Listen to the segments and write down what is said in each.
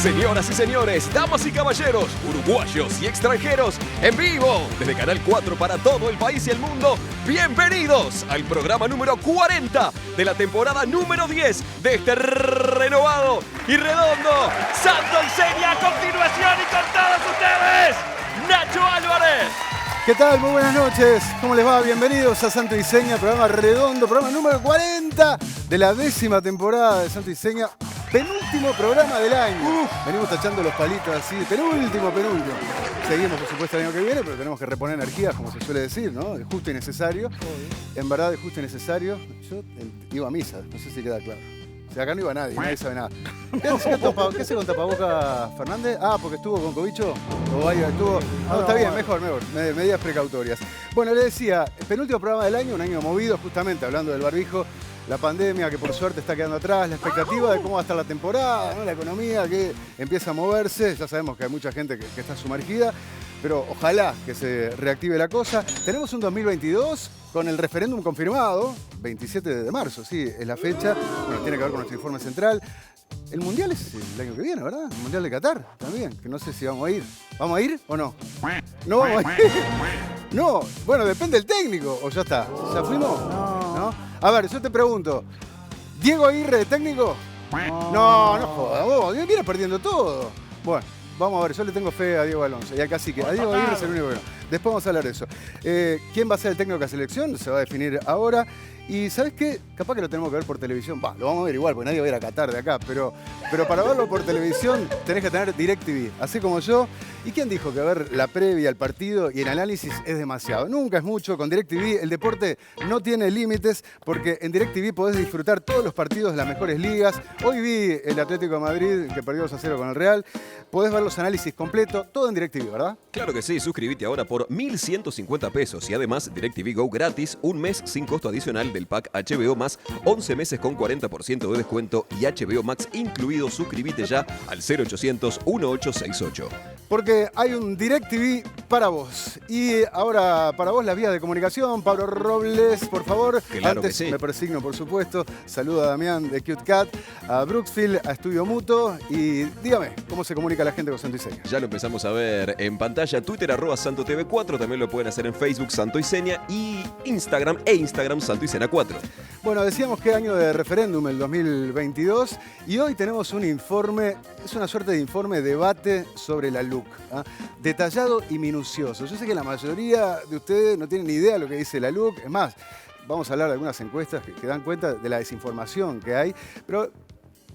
Señoras y señores, damas y caballeros, uruguayos y extranjeros, en vivo desde Canal 4 para todo el país y el mundo, bienvenidos al programa número 40 de la temporada número 10 de este renovado y redondo Santo y Seña. A continuación y con todos ustedes, Nacho Álvarez. ¿Qué tal? Muy buenas noches. ¿Cómo les va? Bienvenidos a Santo y Seña, programa redondo, programa número 40 de la 10ª temporada de Santo y Seña. Penúltimo programa del año. Venimos tachando los palitos así. Penúltimo. Seguimos, por supuesto, el año que viene, pero tenemos que reponer energías, como se suele decir, ¿no? Es justo y necesario. En verdad, es justo y necesario. Yo iba a misa, no sé si queda claro. O sea, acá no iba nadie sabe nada. ¿Qué hace con tapaboca Fernández? Ah, porque estuvo con Covicho. O vaya, estuvo. No, está bien, mejor. Medidas precautorias. Bueno, le decía, penúltimo programa del año, un año movido, justamente hablando del barbijo. La pandemia que por suerte está quedando atrás, la expectativa de cómo va a estar la temporada, ¿no? La economía que empieza a moverse, ya sabemos que hay mucha gente que está sumergida, pero ojalá que se reactive la cosa. Tenemos un 2022 con el referéndum confirmado, 27 de marzo, sí, es la fecha, bueno, tiene que ver con nuestro informe central. El Mundial es el año que viene, ¿verdad? El Mundial de Qatar también, que no sé si vamos a ir. ¿Vamos a ir o no? No vamos a ir. No, bueno, depende del técnico, o ya está. ¿Ya fuimos? No. A ver, yo te pregunto, ¿Diego Aguirre de técnico? No jodas, vos, viene perdiendo todo. Bueno, vamos a ver, yo le tengo fe a Diego Alonso y al cacique. A Diego Aguirre es el único que no. Después vamos a hablar de eso. ¿Quién va a ser el técnico de la selección? Se va a definir ahora. Y ¿sabes qué? Capaz que lo tenemos que ver por televisión. Lo vamos a ver igual, porque nadie va a ir a Qatar de acá. Pero para verlo por televisión tenés que tener DirecTV, así como yo. ¿Y quién dijo que ver la previa, el partido y el análisis es demasiado? Nunca es mucho. Con DirecTV el deporte no tiene límites, porque en DirecTV podés disfrutar todos los partidos de las mejores ligas. Hoy vi el Atlético de Madrid, que perdió 2-0 con el Real. Podés ver los análisis completos, todo en DirecTV, ¿verdad? Claro que sí, suscríbete ahora por 1.150 pesos y además DirecTV Go gratis, un mes sin costo adicional del pack HBO más, 11 meses con 40% de descuento y HBO Max incluido. Suscríbete ya al 0800 1868. Porque hay un DirecTV para vos. Y ahora para vos las vías de comunicación. Pablo Robles, por favor. Claro. Antes que sí. Me persigno, por supuesto. Saludo a Damián de Cute Cat, a Brooksfield, a Estudio Mutuo. Y dígame, ¿cómo se comunica la gente con Santo y Seña? Ya lo empezamos a ver en pantalla. Twitter @SantoTV4. También lo pueden hacer en Facebook Santo y Seña. Y Instagram Santo y Seña 4. Bueno, decíamos que año de referéndum el 2022. Y hoy tenemos un informe, es una suerte de informe debate sobre la LUC. Detallado y minucioso. Yo sé que la mayoría de ustedes no tienen ni idea de lo que dice la LUC. Es más, vamos a hablar de algunas encuestas que dan cuenta de la desinformación que hay. Pero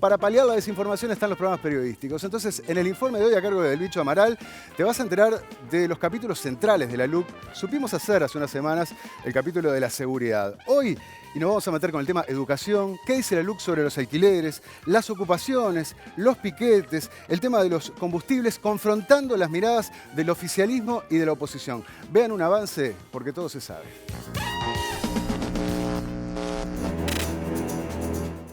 para paliar la desinformación están los programas periodísticos. Entonces, en el informe de hoy a cargo del Bicho Amaral, te vas a enterar de los capítulos centrales de la LUC. Supimos hacer hace unas semanas el capítulo de la seguridad. Hoy, y nos vamos a meter con el tema educación, qué dice la LUC sobre los alquileres, las ocupaciones, los piquetes, el tema de los combustibles, confrontando las miradas del oficialismo y de la oposición. Vean un avance, porque todo se sabe.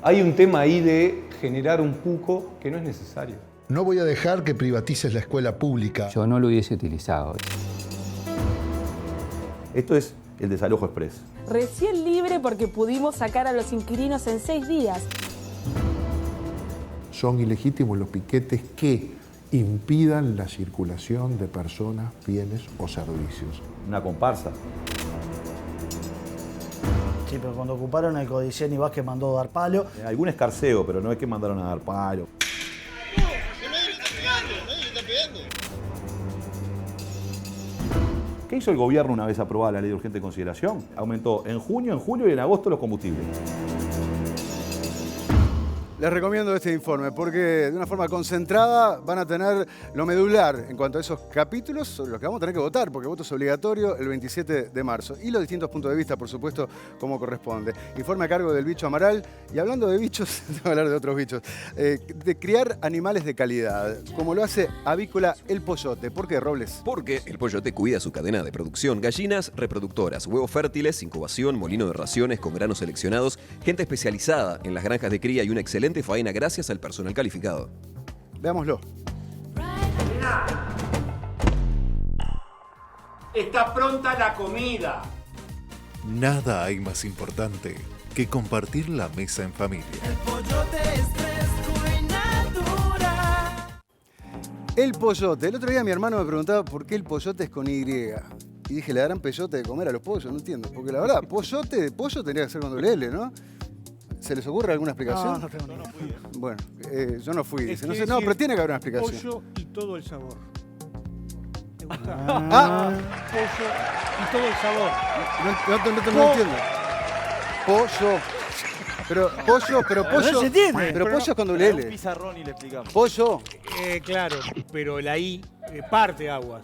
Hay un tema ahí de generar un cuco que no es necesario. No voy a dejar que privatices la escuela pública. Yo no lo hubiese utilizado. Esto es el desalojo express. Recién libre porque pudimos sacar a los inquilinos en 6 días. Son ilegítimos los piquetes que impidan la circulación de personas, bienes o servicios. Una comparsa. Sí, pero cuando ocuparon el Codicen y Vázquez mandó a dar palo. Algún escarceo, pero no es que mandaron a dar palo. ¿Qué hizo el gobierno una vez aprobada la ley de urgente consideración? Aumentó en junio, en julio y en agosto los combustibles. Les recomiendo este informe porque de una forma concentrada van a tener lo medular en cuanto a esos capítulos sobre los que vamos a tener que votar, porque el voto es obligatorio el 27 de marzo. Y los distintos puntos de vista, por supuesto, como corresponde. Informe a cargo del Bicho Amaral. Y hablando de bichos, tengo que hablar de otros bichos. De criar animales de calidad, como lo hace Avícola El Pollote. ¿Por qué, Robles? Porque el Pollote cuida su cadena de producción. Gallinas reproductoras, huevos fértiles, incubación, molino de raciones con granos seleccionados, gente especializada en las granjas de cría y una excelente faena gracias al personal calificado. Veámoslo. Está pronta la comida. Nada hay más importante que compartir la mesa en familia. El pollote. El otro día mi hermano me preguntaba por qué el pollote es con Y. Y dije, ¿le darán peyote de comer a los pollos? No entiendo. Porque la verdad, pollote de pollo tendría que ser con doble L, ¿no? ¿Se les ocurre alguna explicación? No, no tengo ni idea. Bueno, yo no fui. Dice. No sé, decir no, pero tiene que haber una explicación. Pollo y todo el sabor. ¿Te gusta? Pollo y todo el sabor. No entiendo. Pollo. Pero pollo. No se entiende. Pero pollo es con doble L. Pizarrón y le explicamos. Pollo. Claro, pero la I parte aguas.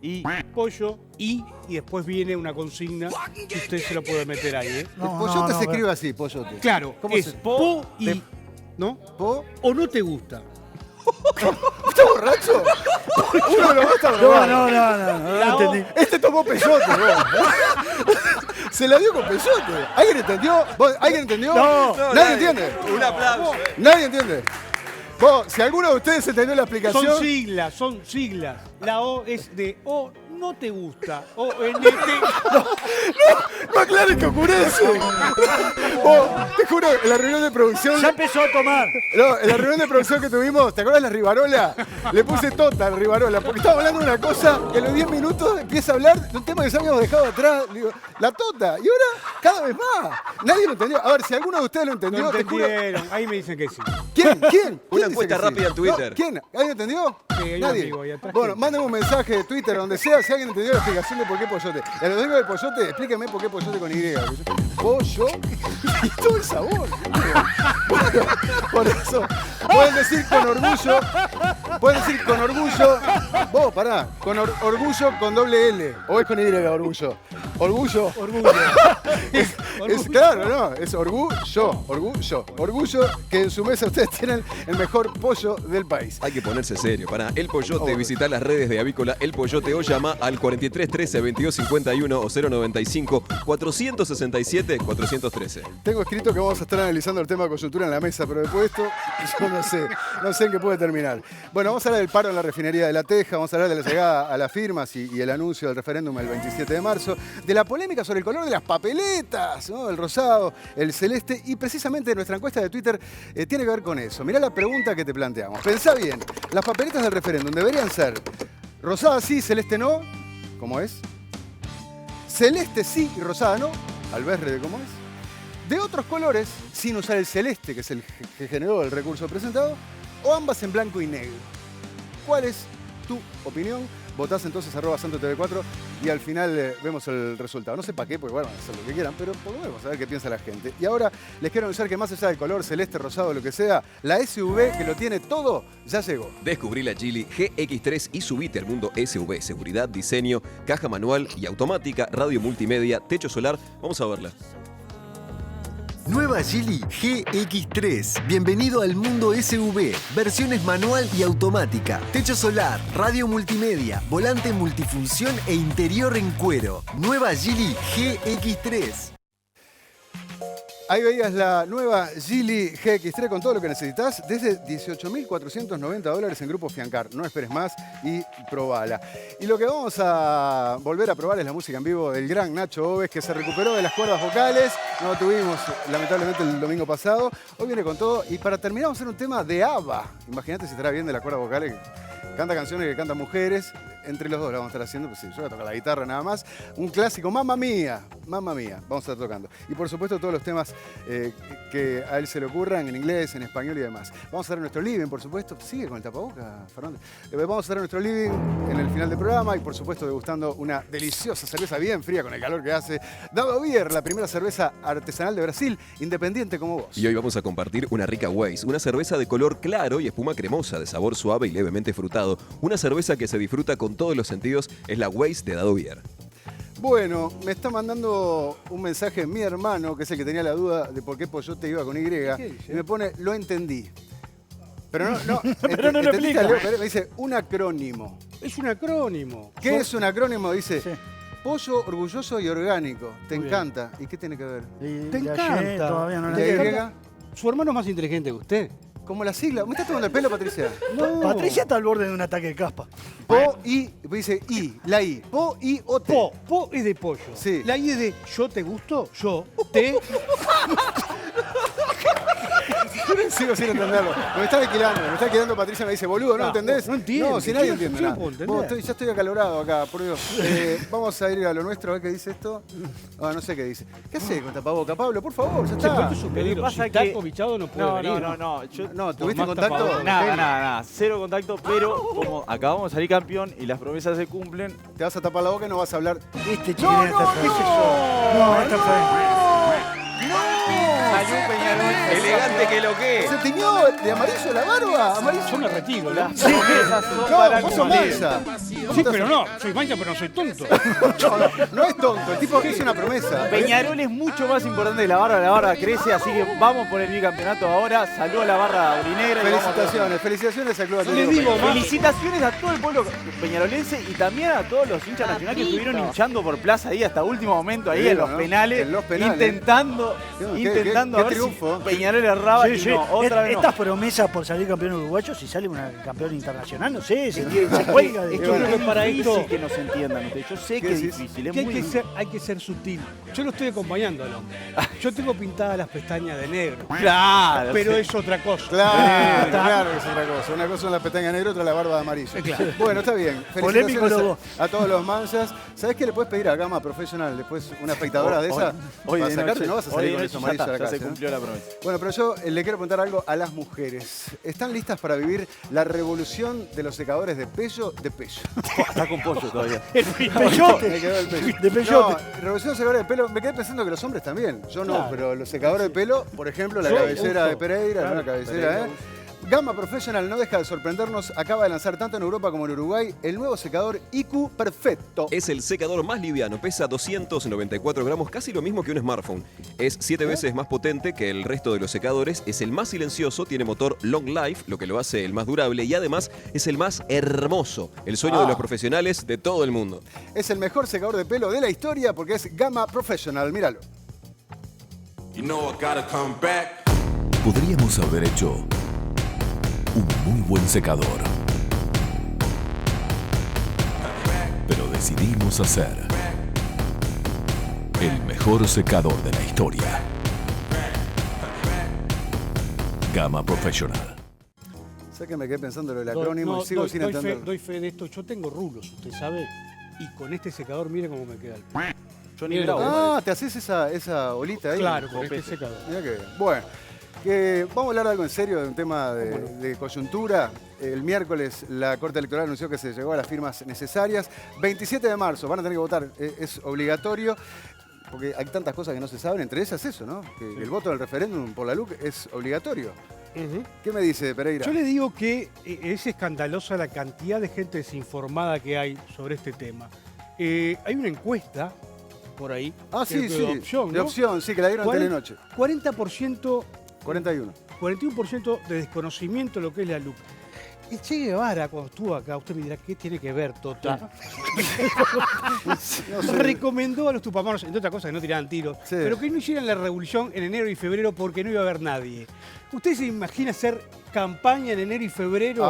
Y Pollo y después viene una consigna que usted se lo puede meter ahí, ¿eh? El pollote se escribe así, pollote. Claro, ¿Cómo es se- po y... ¿No? ¿Po? ¿O no te gusta? ¿Estás borracho? Uno de los dos está drogado. No entendí. Este tomó peyote, vos. Se la dio con peyote. ¿Alguien entendió? ¿Alguien entendió? No. ¿Nadie entiende? Un aplauso. ¿Nadie entiende? Vos, si alguno de ustedes entendió la explicación... Son siglas. La O es de O no te gusta. O-N-T. No aclares que oscurece. Vos, te juro, en la reunión de producción... Ya empezó a tomar. No, en la reunión de producción que tuvimos, ¿te acuerdas de la Rivarola? Le puse tota a la Rivarola, porque estaba hablando de una cosa y a los 10 minutos empieza a hablar de un tema que ya habíamos dejado atrás. Le digo, la tota. Y ahora, cada vez más. Nadie lo entendió. A ver, si alguno de ustedes lo entendió, No te juro... entendieron. Ahí me dicen que sí. ¿Quién? ¿Quién? Una ¿Quién encuesta dice que rápida en Twitter. No, ¿quién? ¿Alguien entendió? Sí, hay un Nadie. amigo ahí atrás Bueno, que- mándenme un mensaje de Twitter, donde sea, si alguien entendió la explicación de por qué pollote. Y a los dueños del pollote, explíquenme por qué pollote con Y. Pollo y todo el sabor. Bueno, por eso, pueden decir con orgullo, vos, pará, con orgullo con doble L, o es con Y, orgullo. Orgullo. Es claro, ¿no? Es orgullo que en su mesa ustedes tienen el mejor pollo del país. Hay que ponerse serio. Para El Pollote, visita las redes de Avícola El Pollote o llama al 43 13 22 51 o 095 467 413. Tengo escrito que vamos a estar analizando el tema de coyuntura en la mesa, pero después de esto, yo no sé en qué puede terminar. Bueno, vamos a hablar del paro en la refinería de La Teja, vamos a hablar de la llegada a las firmas y el anuncio del referéndum el 27 de marzo, de la polémica sobre el color de las papeletas, ¿no? El rosado, el celeste, y precisamente nuestra encuesta de Twitter tiene que ver con eso. Mirá la pregunta que te planteamos. Pensá bien, las papeletas del referéndum deberían ser rosada sí, celeste no, ¿cómo es? Celeste sí y rosada no, al verde de cómo es. De otros colores, sin usar el celeste, que es el que generó el recurso presentado, o ambas en blanco y negro. ¿Cuál es tu opinión? Votás entonces @SantoTV4 y al final vemos el resultado. No sé para qué, porque bueno, van a hacer lo que quieran, pero por lo menos vamos a ver qué piensa la gente. Y ahora les quiero anunciar que más allá del color celeste, rosado, lo que sea, la SUV que lo tiene todo, ya llegó. Descubrí la Geely GX3 y subite al mundo SUV. Seguridad, diseño, caja manual y automática, radio multimedia, techo solar. Vamos a verla. Nueva Geely GX3. Bienvenido al mundo SUV. Versiones manual y automática. Techo solar, radio multimedia, volante multifunción e interior en cuero. Nueva Geely GX3. Ahí veías la nueva Geely GX3 con todo lo que necesitas desde $18.490 en Grupo Fiancar. No esperes más y probala. Y lo que vamos a volver a probar es la música en vivo del gran Nacho Oves, que se recuperó de las cuerdas vocales. No lo tuvimos lamentablemente el domingo pasado. Hoy viene con todo. Y para terminar vamos a hacer un tema de ABBA. Imagínate si estará bien de las cuerdas vocales. Canta canciones que cantan mujeres. Entre los dos la vamos a estar haciendo, pues sí, yo voy a tocar la guitarra nada más. Un clásico, Mamma Mía, vamos a estar tocando. Y por supuesto todos los temas que a él se le ocurran, en inglés, en español y demás. Vamos a estar en nuestro living, por supuesto. Sigue con el tapaboca, Fernando. Vamos a estar en nuestro living en el final del programa y por supuesto degustando una deliciosa cerveza bien fría con el calor que hace. Dado Beer, la primera cerveza artesanal de Brasil, independiente como vos. Y hoy vamos a compartir una rica Weiss, una cerveza de color claro y espuma cremosa, de sabor suave y levemente frutado. Una cerveza que se disfruta con todos los sentidos, es la Weiss de Dado Beer. Bueno, me está mandando un mensaje mi hermano, que es el que tenía la duda de por qué Pollote iba con Y, y me pone, lo entendí. Pero no, Pero no lo ¿entendiste? explica. Me dice, un acrónimo. Es un acrónimo. ¿Qué es un acrónimo? Dice, Sí. pollo orgulloso y orgánico. Te Muy encanta. ¿Y qué tiene que ver? Y Te de encanta. ayer todavía no ¿Y la la entiendo. Y? Su hermano es más inteligente que usted. Como la sigla. ¿Me estás tomando el pelo, Patricia? No. Patricia está al borde de un ataque de caspa. Po, I, dice I, la I. Po, I, O, T. Po es de pollo. Sí. La I es de yo te gusto, yo te. Sigo sin entenderlo. Me está alquilando Patricia, me dice, boludo, ¿no entendés? No entiendo. No, si nadie entiende yo nada. no puedo entender. Ya estoy acalorado acá, por Dios. Vamos a ir a lo nuestro, a ver qué dice esto. No sé qué dice. ¿Qué hace con tapaboca, Pablo? Por favor, ya está. Esto es un peligro. Si está cobichado no puede venir. No, ¿tuviste contacto? Nada. Cero contacto, pero como acabamos de salir campeón y las promesas se cumplen. Te vas a tapar la boca y no vas a hablar. Este chiquilín está feo. ¿Qué es eso? No, está feo. Salud, Peñarol. Elegante que lo que. ¿Se tiñó de amarillo la barba? Amarillo. Yo me retiro, ¿no? Las promesas son para Vos sos cumplir. mansa. Sí, pero no. Soy mancha, pero no soy tonto. No es tonto, el tipo hizo una promesa. Peñarol es mucho más importante que la barra crece, así que vamos por el bicampeonato ahora. Salud a la barra aurinegra. Felicitaciones al Club Les Atlético. digo más. Felicitaciones a todo el pueblo peñarolense y también a todos los hinchas nacionales que estuvieron hinchando por plaza ahí hasta último momento ahí en los penales. En los penales. Intentando Qué a ver triunfo. si Peñarol erraba Sí, y sí. no, otra vez no. Estas promesas por salir campeón uruguayo, si sale una campeón internacional, no sé, se Es cuelga de que Yo creo que para difícil esto- que nos entiendan ustedes. Yo sé que es difícil, es Que muy hay que ser sutil. Yo lo estoy acompañando al hombre. Yo tengo pintadas las pestañas de negro. Claro. Pero sí. es otra cosa. Claro que es otra cosa. Una cosa son las pestañas negras, otra la barba de amarillo. Claro. Bueno, está bien. Polémico Felicitaciones los dos. a todos los manchas. ¿Sabés qué le puedes pedir a Gama Professional después una afeitadora de esa? Hoy Para de sacarte noche, no vas a hoy salir de con noche eso ya amarillo a está, la ya casa. se cumplió la promesa. Bueno, pero yo le quiero preguntar algo a las mujeres. ¿Están listas para vivir la revolución de los secadores de pelo? Está con pollo todavía. El peyote. Me quedó el pelo. De peyote. No, revolución de secadores de pelo. Me quedé pensando que los hombres también. Yo no, Claro. pero los secadores de pelo, por ejemplo, la Yo cabellera uso. de Pereira, Claro, no la cabellera, Gama Professional no deja de sorprendernos. Acaba de lanzar tanto en Europa como en Uruguay el nuevo secador IQ Perfecto. Es el secador más liviano, pesa 294 gramos, casi lo mismo que un smartphone. Es 7 veces más potente que el resto de los secadores, es el más silencioso, tiene motor Long Life, lo que lo hace el más durable, y además es el más hermoso, el sueño de los profesionales de todo el mundo. Es el mejor secador de pelo de la historia porque es Gama Professional. Míralo. Podríamos haber hecho un muy buen secador, pero decidimos hacer el mejor secador de la historia. Gama Professional. Sé que me quedé pensando en el acrónimo y sigo sin entenderlo. Doy fe de esto. Yo tengo rulos, usted sabe. Y con este secador, mire cómo me queda el pelo. Yo ni bravo. ¿te haces esa olita ahí? Claro, con este secador. Mirá que bien. Bueno, vamos a hablar de algo en serio, de un tema de coyuntura. El miércoles la Corte Electoral anunció que se llegó a las firmas necesarias. 27 de marzo van a tener que votar, es obligatorio. Porque hay tantas cosas que no se saben, entre ellas eso, ¿no? Que el voto del referéndum por la LUC es obligatorio. ¿Qué me dice Pereira? Yo le digo que es escandalosa la cantidad de gente desinformada que hay sobre este tema. Hay una encuesta por ahí. Sí, de opción, de ¿no? opción, sí, que la dieron en Telenoche. 40%, 41% de desconocimiento de lo que es la LUC. El Che Guevara, cuando estuvo acá, usted me dirá, ¿qué tiene que ver, Toto? No sé. Recomendó a los tupamaros, entre otras cosas, que no tiraran tiros, Sí. pero que no hicieran la revolución en enero y febrero porque no iba a haber nadie. ¿Usted se imagina hacer campaña en enero y febrero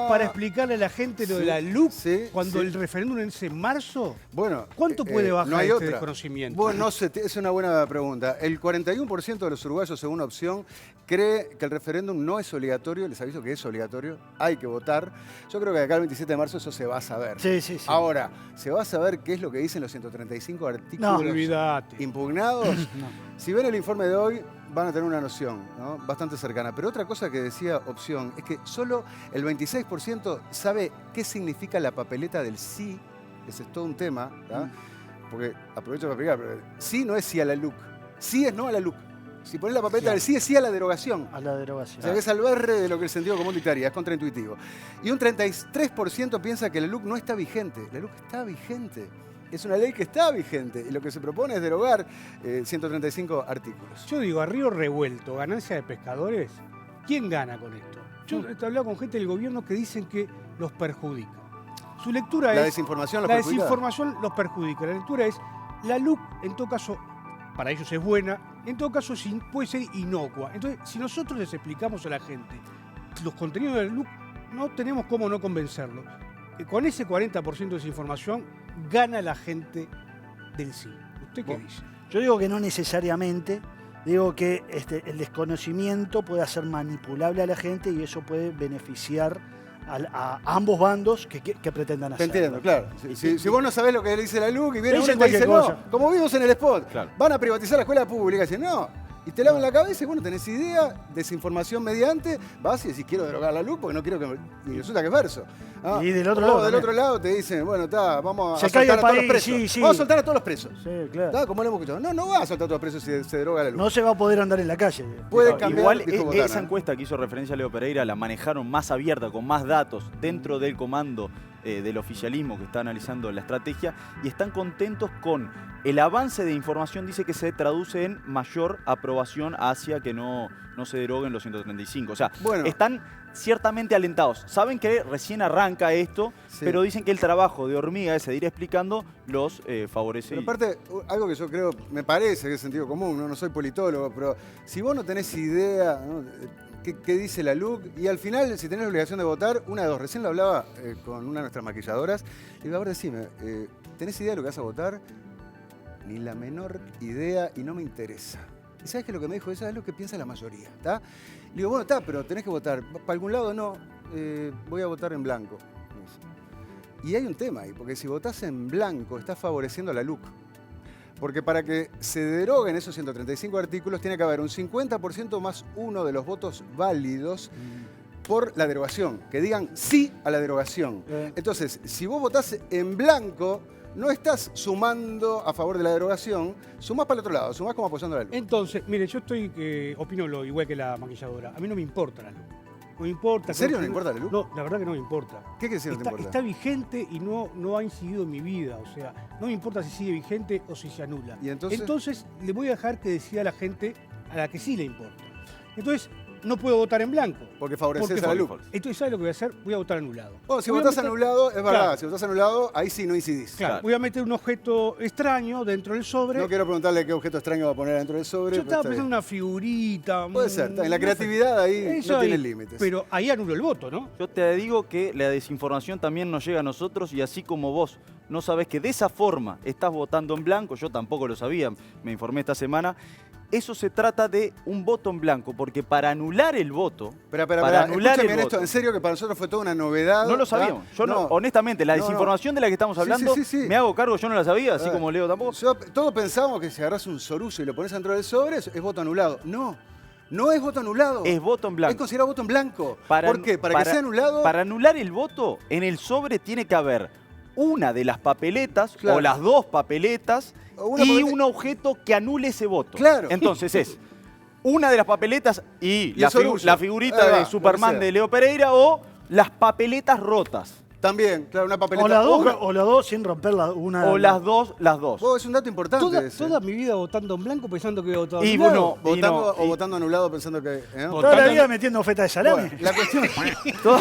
para explicarle a la gente lo de la LUC cuando el referéndum es en marzo? Bueno, ¿cuánto puede bajar no hay este otra. desconocimiento? Bueno, no sé, es una buena pregunta. El 41% de los uruguayos, según Opción, cree que el referéndum no es obligatorio. Les aviso que es obligatorio. Hay que votar. Yo creo que de acá al 27 de marzo eso se va a saber. Sí. Ahora, ¿se va a saber qué es lo que dicen los 135 artículos No, olvídate. impugnados? Si ven el informe de hoy, van a tener una noción, ¿no? Bastante cercana. Pero otra cosa que decía Opción es que solo el 26% sabe qué significa la papeleta del sí. Ese es todo un tema, ¿tá? Porque aprovecho para explicar, pero sí no es sí a la LUC, sí es no a la LUC. Si pones la papeleta del sí es sí a la derogación. A la derogación. O sea, que es al barre de lo que el sentido común dictaría, es contraintuitivo. Y un 33% piensa que la LUC no está vigente. La LUC está vigente. Es una ley que está vigente y lo que se propone es derogar 135 artículos. Yo digo, a río revuelto, ganancia de pescadores, ¿quién gana con esto? Yo he hablado con gente del gobierno que dicen que los perjudica. Su lectura ¿La es... desinformación los La perjudica? desinformación los perjudica. La lectura es, la LUC en todo caso, para ellos es buena, en todo caso puede ser inocua. Entonces, si nosotros les explicamos a la gente los contenidos de la LUC no tenemos cómo no convencerlo. Con ese 40% de desinformación gana la gente del sí. ¿Usted qué dice? Yo digo que no necesariamente. Digo que el desconocimiento puede hacer manipulable a la gente y eso puede beneficiar a ambos bandos que pretendan hacerlo. Te entiendo, claro. Si vos no sabés lo que le dice la LUC y viene uno y te cualquier dice, cosa. no, como vimos en el spot, Claro. van a privatizar la escuela pública. Y dicen, no. Y te lavan la cabeza y bueno, tenés idea, desinformación mediante, vas y decís, quiero derogar la LUC porque no quiero que... Y resulta que es verso. Y del otro lado del también. otro lado te dicen, bueno, vamos a Se cae soltar el a todos los país, presos. sí, sí. Vamos a soltar a todos los presos. Sí, claro. ¿Tá? Como lo hemos escuchado. No va a soltar a todos los presos si se deroga la LUC. No se va a poder andar en la calle. Puede cambiar. Igual dijo Botana, esa encuesta que hizo referencia a Leo Pereira la manejaron más abierta, con más datos dentro del comando del oficialismo que está analizando la estrategia y están contentos con el avance de información. Dice que se traduce en mayor aprobación hacia que no se deroguen los 135. O sea, Bueno. están ciertamente alentados. Saben que recién arranca esto, Sí. pero dicen que el trabajo de hormiga ese de ir explicando los favorece. Pero aparte, algo que yo creo, me parece que es sentido común, no soy politólogo, pero si vos no tenés idea, ¿no? ¿Qué dice la LUC? Y al final, si tenés la obligación de votar, una de dos. Recién lo hablaba con una de nuestras maquilladoras. Y digo, a ver, decime, ¿tenés idea de lo que vas a votar? Ni la menor idea y no me interesa. ¿Y sabes qué es lo que me dijo? Eso es lo que piensa la mayoría, ¿está? Le digo, bueno, está, pero tenés que votar. ¿Para algún lado? No, voy a votar en blanco. Y hay un tema ahí, porque si votás en blanco, estás favoreciendo a la LUC. Porque para que se deroguen esos 135 artículos, tiene que haber un 50% más uno de los votos válidos por la derogación, que digan sí a la derogación. Entonces, si vos votás en blanco, no estás sumando a favor de la derogación, sumás para el otro lado, sumás como apoyando a la LUC. Entonces, mire, yo opino lo igual que la maquilladora. A mí no me importa la LUC. No me importa. ¿En serio no le importa la LUC? No, la verdad que no me importa. ¿Qué quiere decir no te importa? Está vigente y no ha incidido en mi vida. O sea, no me importa si sigue vigente o si se anula. ¿Y entonces? Entonces, le voy a dejar que decida la gente a la que sí le importa. Entonces, no puedo votar en blanco. Porque favoreces a la LUC. Entonces, ¿sabes lo que voy a hacer? Voy a votar anulado. Bueno, si Voy a votás meter- anulado, es verdad, Claro. si votás anulado, ahí sí no incidís. Claro, voy a meter un objeto extraño dentro del sobre. No quiero preguntarle qué objeto extraño va a poner dentro del sobre. Yo pero estaba está pensando en bien. una figurita. Puede ser, en la creatividad ahí Eso no tiene ahí. límites. Pero ahí anulo el voto, ¿no? Yo te digo que la desinformación también nos llega a nosotros y así como vos no sabés que de esa forma estás votando en blanco, yo tampoco lo sabía, me informé esta semana, eso se trata de un voto en blanco, porque para anular el voto, Espera, anular escúchame el en esto, voto, en serio que para nosotros fue toda una novedad. no lo ¿tá? sabíamos. Yo no, honestamente, la No, no. desinformación de la que estamos Sí, hablando, sí, sí. me hago cargo, yo no la sabía, así como Leo tampoco. Todos pensamos que si agarras un sorullo y lo pones dentro del sobre es voto anulado. No es voto anulado. Es voto en blanco. Es considerado voto en blanco. ¿Por qué? Para que sea anulado. Para anular el voto, en el sobre tiene que haber una de las papeletas Claro. o las dos papeletas Una y papeleta- un objeto que anule ese voto. Claro. Entonces es una de las papeletas y, el sorullo. la Ahí figurita va, de lo que Superman sea. de Leo Pereira o las papeletas rotas. También, claro, una papeleta. O las dos, Una- o las dos sin romper una. O las dos. Es un dato importante ese. Toda mi vida votando en blanco pensando que voy a votar Y anulado. Votando o votando anulado pensando que. Toda la vida metiendo feta de salame. Bueno, la cuestión. Eso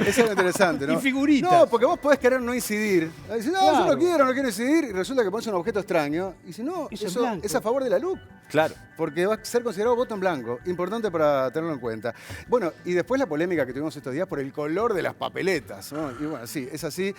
es lo interesante, ¿no? Y figuritas. No, porque vos podés querer no incidir. Decís, no, yo Claro. no quiero incidir. Y resulta que pones un objeto extraño. Y si no, Eso es eso blanco. es a favor de la LUC. Claro. Porque va a ser considerado voto en blanco. Importante para tenerlo en cuenta. Bueno, y después la polémica que tuvimos estos días por el color de las papeletas, ¿no? Y bueno, sí, es así.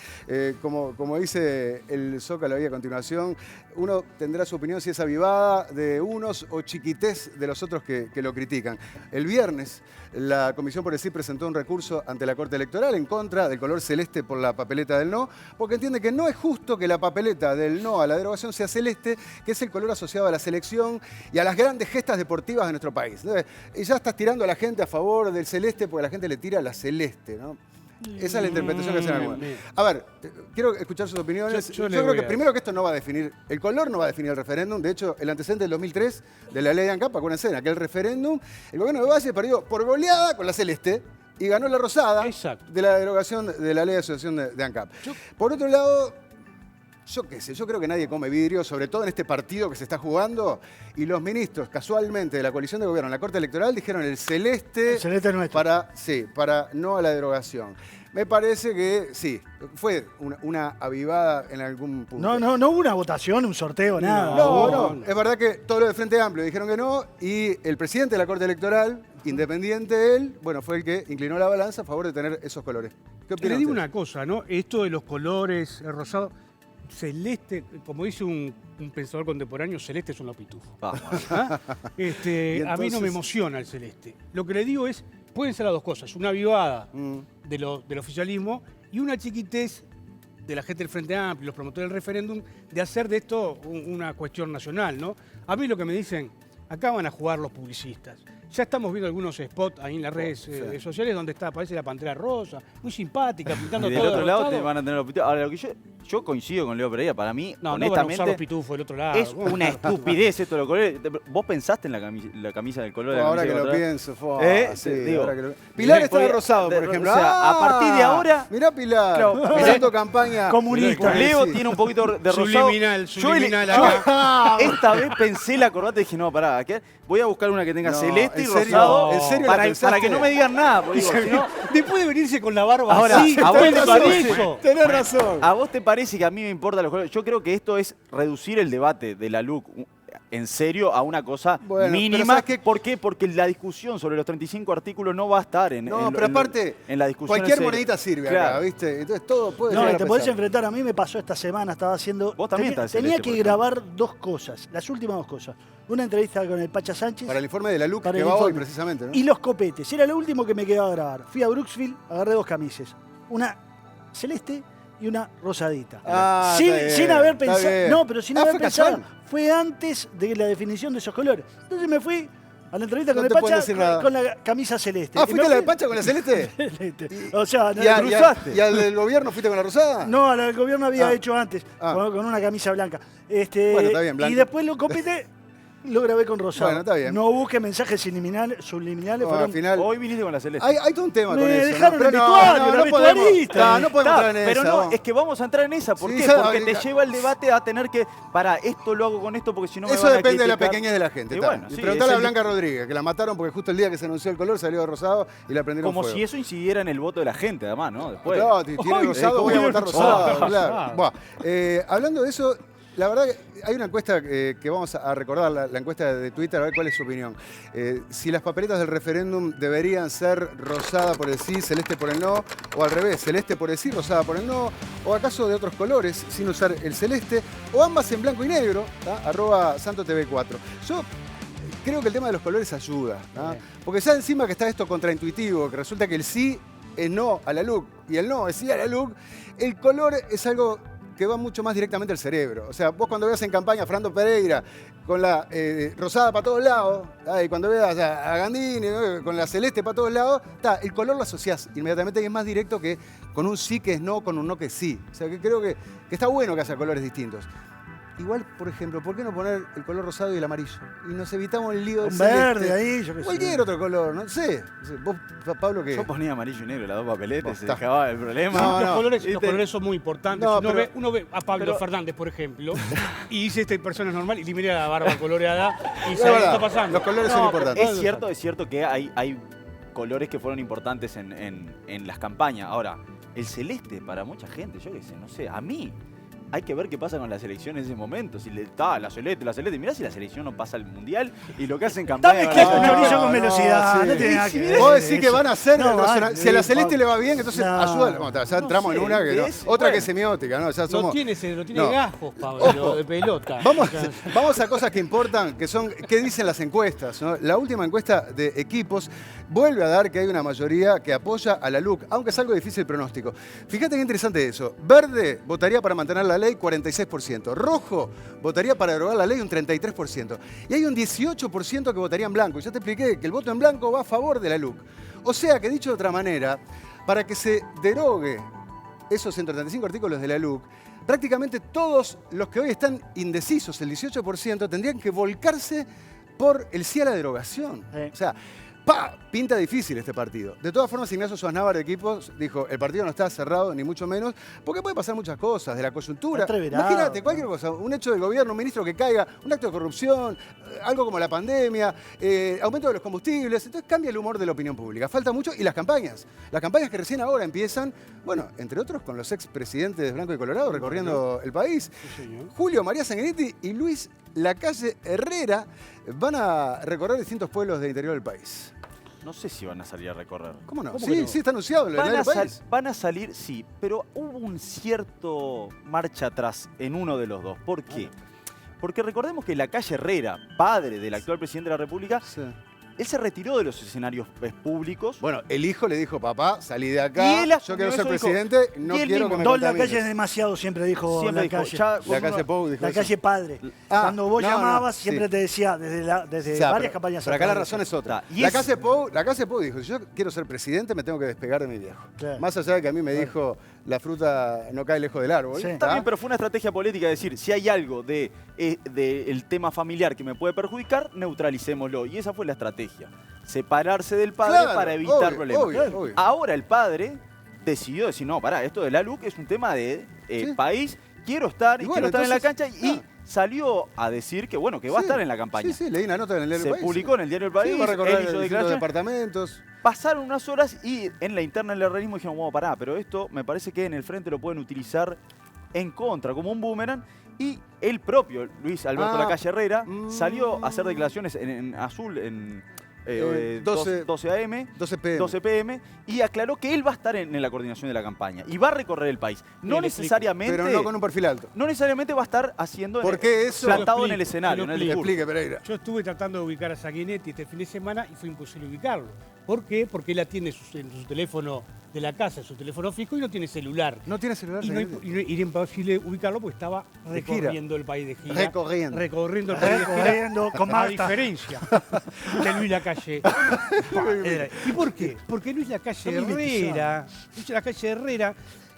Como dice el Zócalo ahí a continuación, uno tendrá su opinión si es avivada de unos o chiquités de los otros que lo critican. El viernes, la Comisión por el Sí presentó un recurso ante la Corte Electoral en contra del color celeste por la papeleta del no, porque entiende que no es justo que la papeleta del no a la derogación sea celeste, que es el color asociado a la selección y a las grandes gestas deportivas de nuestro país. Y ya estás tirando a la gente a favor del celeste porque la gente le tira la celeste, ¿no? Esa es la interpretación que hacen algunos. A ver, quiero escuchar sus opiniones. Yo Yo le creo voy que a- primero que esto no va a definir, el color no va a definir el referéndum. De hecho, el antecedente del 2003 de la ley de ANCAP, acuérdense, en aquel referéndum, el gobierno de Valle perdió por goleada con la celeste y ganó la rosada Exacto. de la derogación de la ley de asociación de ANCAP. Por otro lado, yo qué sé, yo creo que nadie come vidrio, sobre todo en este partido que se está jugando, y los ministros, casualmente, de la coalición de gobierno en la Corte Electoral dijeron el celeste para no a la derogación. Me parece que sí, fue una avivada en algún punto. No hubo una votación, un sorteo, nada. No. Es verdad que todos los de Frente Amplio dijeron que no, y el presidente de la Corte Electoral, independiente él, bueno, fue el que inclinó la balanza a favor de tener esos colores. ¿Qué opinan Le digo ustedes? una cosa, ¿no? Esto de los colores, el rosado, celeste, como dice un pensador contemporáneo, celeste es un pitufo. ¿Ah? A mí no me emociona el celeste. Lo que le digo es, pueden ser las dos cosas, una avivada del oficialismo y una chiquitez de la gente del Frente Amplio, los promotores del referéndum, de hacer de esto una cuestión nacional, ¿no? A mí lo que me dicen, acá van a jugar los publicistas. Ya estamos viendo algunos spots ahí en las redes sociales donde aparece la pantera rosa, muy simpática, pintando y todo. del otro lado te van a tener los pitufos. Ahora, lo que yo coincido con Leo Pereira, para mí, honestamente, van a usar los pitufos del otro lado. Es una estupidez esto de los colores. ¿Vos pensaste en la camisa del color de la ahora camisa que lo contraria? pienso, sí, Pilar estaba rosado, por ejemplo. O sea, a partir de ahora... Mirá Pilar, mirando campaña comunista. Leo tiene un poquito de rosado. Subliminal acá. Esta vez pensé la corbata y dije, no, pará, voy a buscar una que tenga celeste y rosado. ¿En serio para que no me digan nada. Digo, después de venirse con la barba ahora, así, a vos te parece. Tenés razón. ¿A vos te parece que a mí me importan los colores? Yo creo que esto es reducir el debate de la LUC en serio a una cosa mínima. ¿Por qué? Porque la discusión sobre los 35 artículos no va a estar en la discusión. Cualquier monedita sirve acá, ¿viste? Entonces todo puede ser. No, te podés enfrentar. A mí me pasó esta semana, estaba haciendo... Vos también tenía que grabar dos cosas, las últimas dos cosas. Una entrevista con el Pacha Sánchez. Para el informe de la LUC que va hoy, precisamente, ¿no? Y los copetes. Era lo último que me quedaba grabar. Fui a Brooksville, agarré dos camises. Una celeste y una rosadita. Sin haber pensado. No, pero sin haber pensado. Fue antes de la definición de esos colores. Entonces me fui a la entrevista con el Pacha con la camisa celeste. ¿Fuiste a la de Pacha con la celeste? O sea, ¿Y al del gobierno fuiste con la rosada? No, a la del gobierno había hecho antes, con una camisa blanca. Bueno, está bien, blanca. Y después lo copete. Lo grabé con rosado. Bueno, está bien. No busque mensajes subliminales. Al final, hoy viniste con la celeste. Hay todo un tema con eso. Me dejaron el vestuario, no podemos entrar en pero esa. No, es que vamos a entrar en esa. ¿Por qué? Porque te lleva el debate a tener que... esto lo hago con esto porque si no me eso van a depende de la pequeñez de la gente. Bueno, preguntale a Blanca Rodríguez, que la mataron porque justo el día que se anunció el color salió de rosado y la prendieron como fuego. si eso incidiera en el voto de la gente, además, ¿no? Después. No, tiene rosado, voy a votar rosado. Claro. Hablando de eso... La verdad que hay una encuesta que vamos a recordar, la encuesta de Twitter, a ver cuál es su opinión. Si las papeletas del referéndum deberían ser rosada por el sí, celeste por el no, o al revés, celeste por el sí, rosada por el no, o acaso de otros colores, sin usar el celeste, o ambas en blanco y negro, @SantoTV4. Yo creo que el tema de los colores ayuda, porque ya encima que está esto contraintuitivo, que resulta que el sí es no a la LUC y el no es sí a la LUC, el color es algo que va mucho más directamente al cerebro. O sea, vos cuando veas en campaña a Fernando Pereira con la rosada para todos lados, y cuando veas a Gandini con la celeste para todos lados, el color lo asociás inmediatamente y es más directo que con un sí que es no, con un no que es sí. O sea, que creo que está bueno que haya colores distintos. Igual, por ejemplo, ¿por qué no poner el color rosado y el amarillo? Y nos evitamos el lío del verde ahí, yo qué sé. Cualquier otro color, no sé. Vos, Pablo, ¿qué? Yo ponía amarillo y negro, las dos papeletas, se dejaba el problema. Los colores son muy importantes. Uno ve a Pablo Fernández, por ejemplo, y dice persona normal y le mira la barba coloreada y sabe qué está pasando. Los colores son importantes. Es cierto que hay colores que fueron importantes en las campañas. Ahora, el celeste para mucha gente, yo qué sé, no sé, a mí... Hay que ver qué pasa con la selección en ese momento. Si está la celeste. Mirá si la selección no pasa al mundial y lo que hacen campaña. Está mezclando chorizo con velocidad. No tiene nada que ver. Vos decís que van a hacer. Si a la celeste le va bien, entonces ayúdalo. Ya entramos en una que otra que es semiótica, ¿no? Ya somos, lo tiene gajos, Pablo, de pelota. Vamos a cosas que importan, que son qué dicen las encuestas, ¿no? La última encuesta de Equipos vuelve a dar que hay una mayoría que apoya a la LUC, aunque es algo difícil el pronóstico. Fíjate qué interesante eso. Verde votaría para mantener la ley, 46%. Rojo votaría para derogar la ley, un 33%. Y hay un 18% que votaría en blanco. Ya te expliqué que el voto en blanco va a favor de la LUC. O sea que, dicho de otra manera, para que se derogue esos 135 artículos de la LUC, prácticamente todos los que hoy están indecisos, el 18%, tendrían que volcarse por el sí a la derogación. O sea, Pinta difícil este partido. De todas formas, Ignacio Sosnávar de Equipos dijo, el partido no está cerrado, ni mucho menos, porque puede pasar muchas cosas, de la coyuntura. Imagínate, cualquier cosa, un hecho del gobierno, un ministro que caiga, un acto de corrupción, algo como la pandemia, aumento de los combustibles, entonces cambia el humor de la opinión pública. Falta mucho, y las campañas que recién ahora empiezan, bueno, entre otros con los expresidentes de Blanco y Colorado recorriendo el país. Julio María Sanguinetti y Luis Lacalle Herrera van a recorrer distintos pueblos del interior del país. No sé si van a salir a recorrer. ¿Cómo no? Sí, está anunciado en el país. Van a salir, sí, pero hubo un cierto marcha atrás en uno de los dos. ¿Por qué? Porque recordemos que Lacalle Herrera, padre del actual presidente de la República, él se retiró de los escenarios públicos. Bueno, el hijo le dijo, papá, salí de acá, yo quiero ser presidente, no quiero que me Don Lacalle es demasiado, siempre dijo Lacalle. Lacalle Pou dijo Lacalle padre. Cuando vos llamabas, siempre te decía, desde varias campañas. Pero acá la razón es otra. Lacalle Pou dijo, si yo quiero ser presidente, me tengo que despegar de mi viejo. Más allá de que a mí me dijo, la fruta no cae lejos del árbol. También, pero fue una estrategia política, decir, si hay algo del tema familiar que me puede perjudicar, neutralicémoslo. Y esa fue la estrategia. Separarse del padre para evitar problemas. Obvio. Ahora el padre decidió decir, no, pará, esto de la LUC es un tema de país, quiero estar en la cancha y salió a decir que bueno, que va a estar en la campaña. Sí, leí una nota en el diario del País. Se publicó en el diario del País, va a recorrer los departamentos. Pasaron unas horas y en la interna del herrerismo dijeron, bueno, pará, pero esto me parece que en el frente lo pueden utilizar en contra, como un boomerang. Y el propio Luis Alberto Lacalle Herrera salió a hacer declaraciones en Azul, en 12 AM, 12 PM, y aclaró que él va a estar en la coordinación de la campaña y va a recorrer el país. No necesariamente... Pero no con un perfil alto. No necesariamente va a estar haciendo... Porque eso... Plantado en el escenario, en el discurso. Explique, Pereira. Yo estuve tratando de ubicar a Sanguinetti este fin de semana y fue imposible ubicarlo. ¿Por qué? Porque él la tiene en su teléfono de la casa, en su teléfono fijo, y no tiene celular. No tiene celular. Y era imposible ubicarlo porque estaba recorriendo el país de gira. Recorriendo el país de gira. Con a diferencia de Luis Lacalle. ¿Y por qué? Porque Luis Lacalle Herrera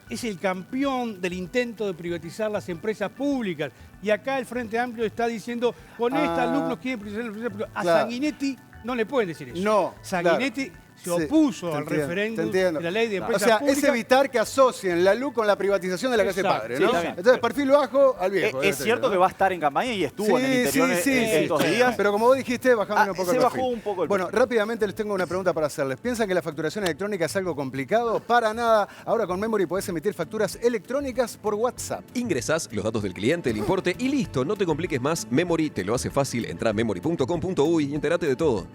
es el campeón del intento de privatizar las empresas públicas. Y acá el Frente Amplio está diciendo, con esta LUC nos quieren privatizar las empresas públicas. A Sanguinetti no le pueden decir eso. No, Sanguinetti se opuso al referéndum de la ley de empresas públicas. O sea, es evitar que asocien la LUC con la privatización de la Calle Padre, ¿no? Entonces, perfil bajo al viejo. Es cierto que va a estar en campaña y estuvo en el interior estos días. Pero como vos dijiste, bajamos un poco el perfil. Se bajó un poco el perfil. Bueno, rápidamente les tengo una pregunta para hacerles. ¿Piensan que la facturación electrónica es algo complicado? Para nada. Ahora con Memory podés emitir facturas electrónicas por WhatsApp. Ingresás los datos del cliente, el importe y listo. No te compliques más. Memory te lo hace fácil. Entrá a memory.com.uy y entérate de todo.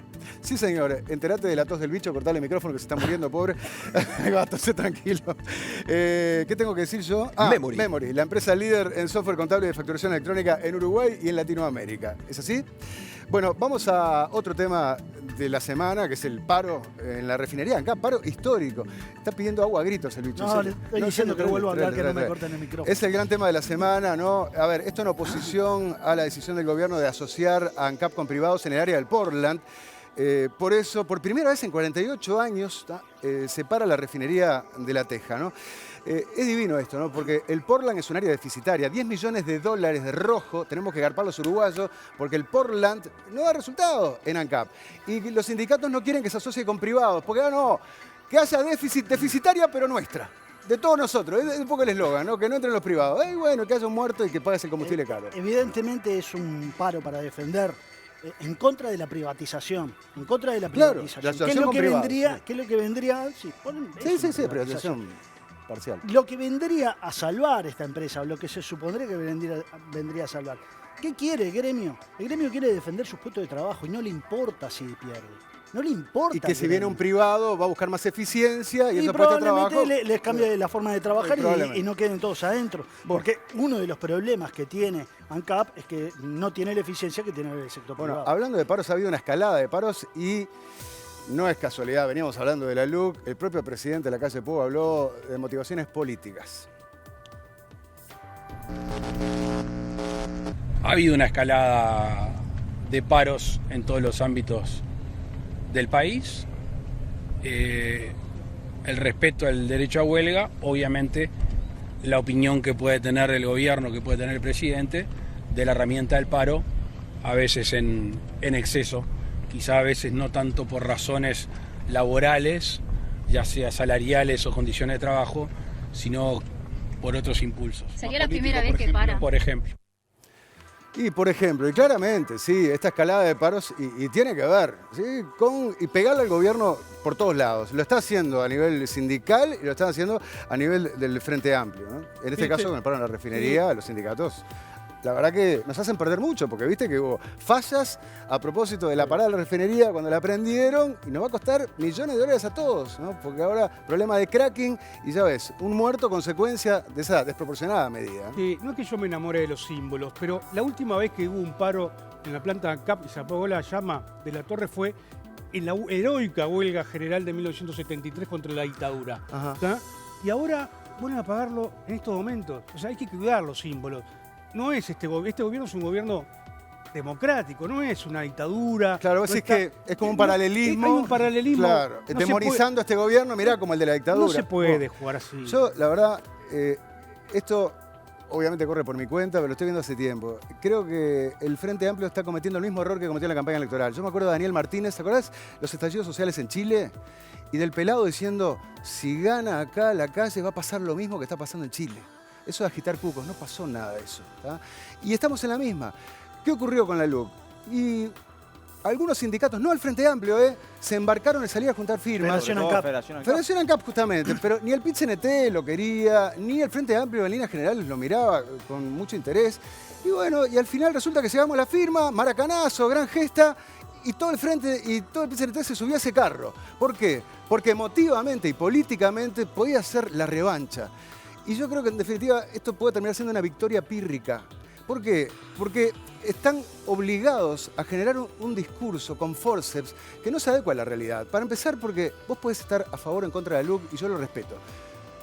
Sí, señor. Entérate de la tos del bicho, cortale el micrófono que se está muriendo, pobre. Va, tose tranquilo. ¿Qué tengo que decir yo? Memory, la empresa líder en software contable de facturación electrónica en Uruguay y en Latinoamérica. ¿Es así? Bueno, vamos a otro tema de la semana, que es el paro en la refinería. Acá, paro histórico. Está pidiendo agua a gritos el bicho. No, le estoy diciendo que vuelvo a hablar, que no me corten el micrófono. Es el gran tema de la semana, ¿no? A ver, esto en oposición a la decisión del gobierno de asociar a ANCAP con privados en el área del Portland. Por eso, por primera vez en 48 años, se para la refinería de La Teja, ¿no? Es divino esto, ¿no? Porque el Portland es un área deficitaria. 10 millones de dólares de rojo tenemos que garpar los uruguayos porque el Portland no da resultado en ANCAP. Y los sindicatos no quieren que se asocie con privados, porque no, que haya deficitaria pero nuestra. De todos nosotros, es un poco el eslogan, ¿no? Que no entren los privados. Bueno, que haya un muerto y que pagues el combustible caro. Evidentemente es un paro para defender en contra de la privatización. En contra de la privatización. Claro, ¿Qué es lo que vendría? Sí, privatización parcial. Lo que vendría a salvar esta empresa, o lo que se supondría que vendría a salvar. ¿Qué quiere el gremio? El gremio quiere defender sus puestos de trabajo y no le importa si pierde. No le importa. Y que si viene un privado va a buscar más eficiencia y esos puestos de trabajo... probablemente les cambie la forma de trabajar y no queden todos adentro. Porque uno de los problemas que tiene ANCAP es que no tiene la eficiencia que tiene el sector privado. Hablando de paros, ha habido una escalada de paros y no es casualidad. Veníamos hablando de la LUC. El propio presidente de la Calle Pou habló de motivaciones políticas. Ha habido una escalada de paros en todos los ámbitos del país, el respeto al derecho a huelga, obviamente la opinión que puede tener el gobierno, que puede tener el presidente, de la herramienta del paro, a veces en exceso, quizá a veces no tanto por razones laborales, ya sea salariales o condiciones de trabajo, sino por otros impulsos. ¿Sería la primera vez que para? Por ejemplo. Y por ejemplo, y claramente, sí, esta escalada de paros y tiene que ver, ¿sí? Y pegarle al gobierno por todos lados. Lo está haciendo a nivel sindical y lo están haciendo a nivel del Frente Amplio, ¿no? En este caso, con el paro en la refinería, los sindicatos, la verdad que nos hacen perder mucho, porque viste que hubo fallas a propósito de la parada de la refinería cuando la prendieron y nos va a costar millones de dólares a todos, ¿no? Porque ahora problema de cracking y ya ves, un muerto consecuencia de esa desproporcionada medida. Sí, no es que yo me enamore de los símbolos, pero la última vez que hubo un paro en la planta ANCAP y se apagó la llama de la torre fue en la heroica huelga general de 1973 contra la dictadura. Y ahora vuelven a apagarlo en estos momentos. O sea, hay que cuidar los símbolos. No es este gobierno es un gobierno democrático, no es una dictadura. Claro, vos decís que es como un paralelismo. Hay un paralelismo. Claro, no demonizando a este gobierno, mirá, como el de la dictadura. No se puede jugar así. Yo, la verdad, esto obviamente corre por mi cuenta, pero lo estoy viendo hace tiempo. Creo que el Frente Amplio está cometiendo el mismo error que cometió en la campaña electoral. Yo me acuerdo de Daniel Martínez, ¿te acordás? Los estallidos sociales en Chile. Y del pelado diciendo, si gana acá la calle va a pasar lo mismo que está pasando en Chile. Eso de agitar cucos, no pasó nada de eso. ¿Tá? Y estamos en la misma. ¿Qué ocurrió con la LUC? Y algunos sindicatos, no el Frente Amplio, se embarcaron en salir a juntar firmas. Federación ANCAP, justamente. Pero ni el PIT-CNT lo quería, ni el Frente Amplio en líneas generales lo miraba con mucho interés. Y bueno, y al final resulta que llegamos a la firma, maracanazo, gran gesta, y todo el Frente y todo el PIT-CNT se subió a ese carro. ¿Por qué? Porque emotivamente y políticamente podía ser la revancha. Y yo creo que en definitiva esto puede terminar siendo una victoria pírrica. ¿Por qué? Porque están obligados a generar un discurso con forceps que no se adecua a la realidad. Para empezar, porque vos podés estar a favor o en contra de la LUC y yo lo respeto.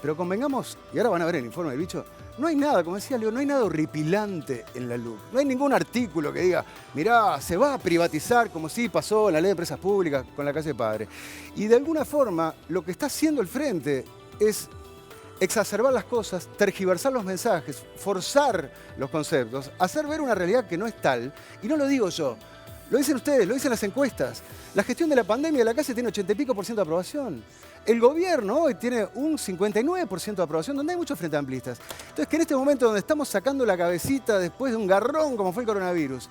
Pero convengamos, y ahora van a ver el informe del bicho, no hay nada, como decía Leo, no hay nada horripilante en la LUC. No hay ningún artículo que diga, mirá, se va a privatizar como sí pasó en la ley de empresas públicas con la calle Padre. Y de alguna forma, lo que está haciendo el Frente es exacerbar las cosas, tergiversar los mensajes, forzar los conceptos, hacer ver una realidad que no es tal. Y no lo digo yo, lo dicen ustedes, lo dicen las encuestas. La gestión de la pandemia de la calle tiene 80 y pico % de aprobación. El gobierno hoy tiene un 59% de aprobación, donde hay muchos frente amplistas. Entonces, que en este momento donde estamos sacando la cabecita después de un garrón como fue el coronavirus,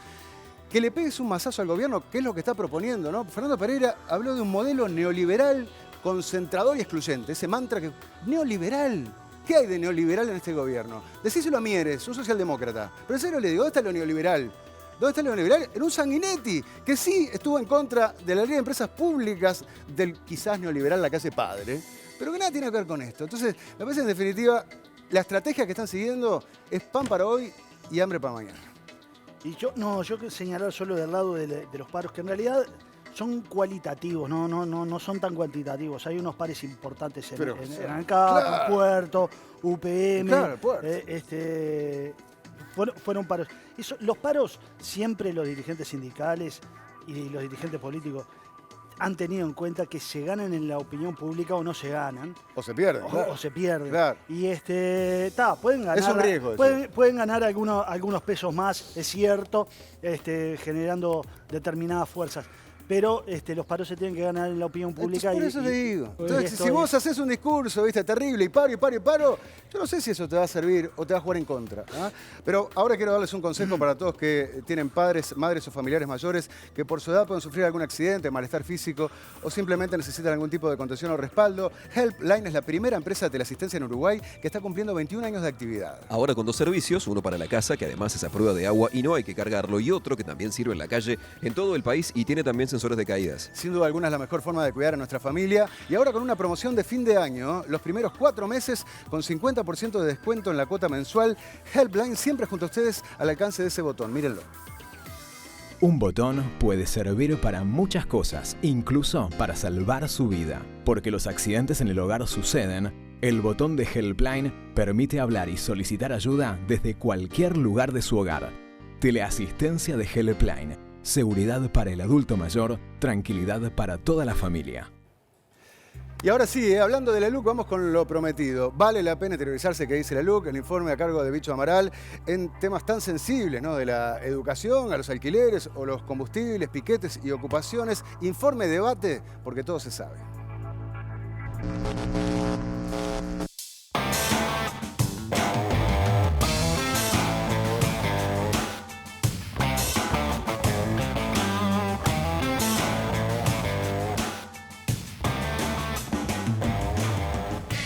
que le pegues un mazazo al gobierno, que es lo que está proponiendo, ¿no? Fernando Pereira habló de un modelo neoliberal concentrador y excluyente, ese mantra que neoliberal. ¿Qué hay de neoliberal en este gobierno? Decíselo a Mieres, un socialdemócrata. Pero en serio le digo, ¿dónde está lo neoliberal? ¿Dónde está lo neoliberal? En un Sanguinetti, que sí estuvo en contra de la ley de empresas públicas del quizás neoliberal la calle Padre, pero que nada tiene que ver con esto. Entonces, me parece en definitiva, la estrategia que están siguiendo es pan para hoy y hambre para mañana. Y yo quiero señalar solo del lado de los paros, que en realidad son cualitativos, no son tan cuantitativos. Hay unos pares importantes en ANCAP, Puerto, UPM. Claro, fueron paros. Los paros, siempre los dirigentes sindicales y los dirigentes políticos han tenido en cuenta que se ganan en la opinión pública o no se ganan. O se pierden. O se pierden. Claro. Y pueden ganar. Es un riesgo. Pueden ganar algunos pesos más, es cierto, generando determinadas fuerzas. Pero los paros se tienen que ganar en la opinión pública. Entonces, por eso te digo. Entonces, si vos haces un discurso, viste, terrible, y paro, yo no sé si eso te va a servir o te va a jugar en contra. ¿Ah? Pero ahora quiero darles un consejo para todos que tienen padres, madres o familiares mayores que por su edad pueden sufrir algún accidente, malestar físico o simplemente necesitan algún tipo de contención o respaldo. Helpline es la primera empresa de teleasistencia en Uruguay que está cumpliendo 21 años de actividad. Ahora con 2 servicios, uno para la casa, que además es a prueba de agua y no hay que cargarlo, y otro que también sirve en la calle en todo el país y tiene también sensores de caídas. Sin duda alguna es la mejor forma de cuidar a nuestra familia. Y ahora con una promoción de fin de año, los primeros 4 meses con 50% de descuento en la cuota mensual. Helpline siempre junto a ustedes al alcance de ese botón. Mírenlo. Un botón puede servir para muchas cosas, incluso para salvar su vida. Porque los accidentes en el hogar suceden, el botón de Helpline permite hablar y solicitar ayuda desde cualquier lugar de su hogar. Teleasistencia de Helpline. Seguridad para el adulto mayor, tranquilidad para toda la familia. Y ahora sí, hablando de la LUC, vamos con lo prometido. Vale la pena interiorizarse, que dice la LUC, el informe a cargo de Bicho Amaral, en temas tan sensibles, ¿no? De la educación, a los alquileres o los combustibles, piquetes y ocupaciones. Informe, debate, porque todo se sabe.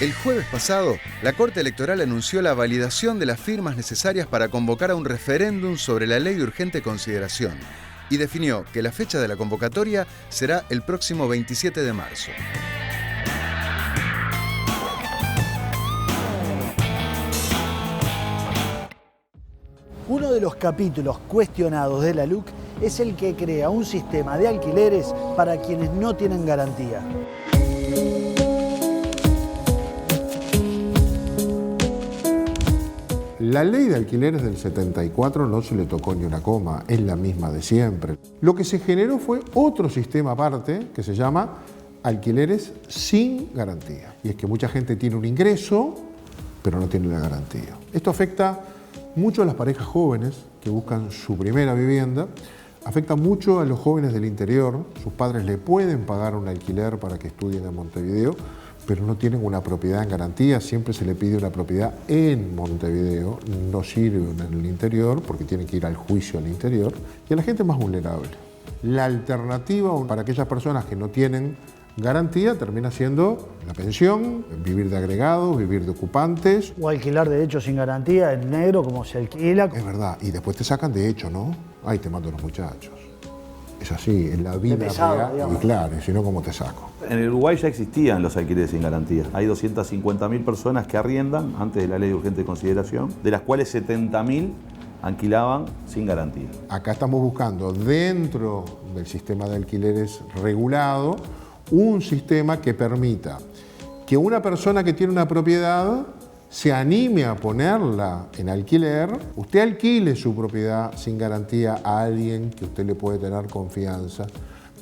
El jueves pasado, la Corte Electoral anunció la validación de las firmas necesarias para convocar a un referéndum sobre la ley de urgente consideración y definió que la fecha de la convocatoria será el próximo 27 de marzo. Uno de los capítulos cuestionados de la LUC es el que crea un sistema de alquileres para quienes no tienen garantía. La ley de alquileres del 74 no se le tocó ni una coma, es la misma de siempre. Lo que se generó fue otro sistema aparte que se llama alquileres sin garantía. Y es que mucha gente tiene un ingreso, pero no tiene la garantía. Esto afecta mucho a las parejas jóvenes que buscan su primera vivienda, afecta mucho a los jóvenes del interior. Sus padres le pueden pagar un alquiler para que estudien en Montevideo, pero no tienen una propiedad en garantía. Siempre se le pide una propiedad en Montevideo, no sirve en el interior porque tienen que ir al juicio al interior, y a la gente más vulnerable. La alternativa para aquellas personas que no tienen garantía termina siendo la pensión, vivir de agregados, vivir de ocupantes. O alquilar de hecho sin garantía, en negro, como se alquila. Es verdad, y después te sacan de hecho, ¿no? Ahí te mando los muchachos. Es así, en la vida real, y claro, si no, ¿cómo te saco? En el Uruguay ya existían los alquileres sin garantía. Hay 250.000 personas que arriendan antes de la ley de urgente consideración, de las cuales 70.000 alquilaban sin garantía. Acá estamos buscando, dentro del sistema de alquileres regulado, un sistema que permita que una persona que tiene una propiedad se anime a ponerla en alquiler, usted alquile su propiedad sin garantía a alguien que usted le puede tener confianza,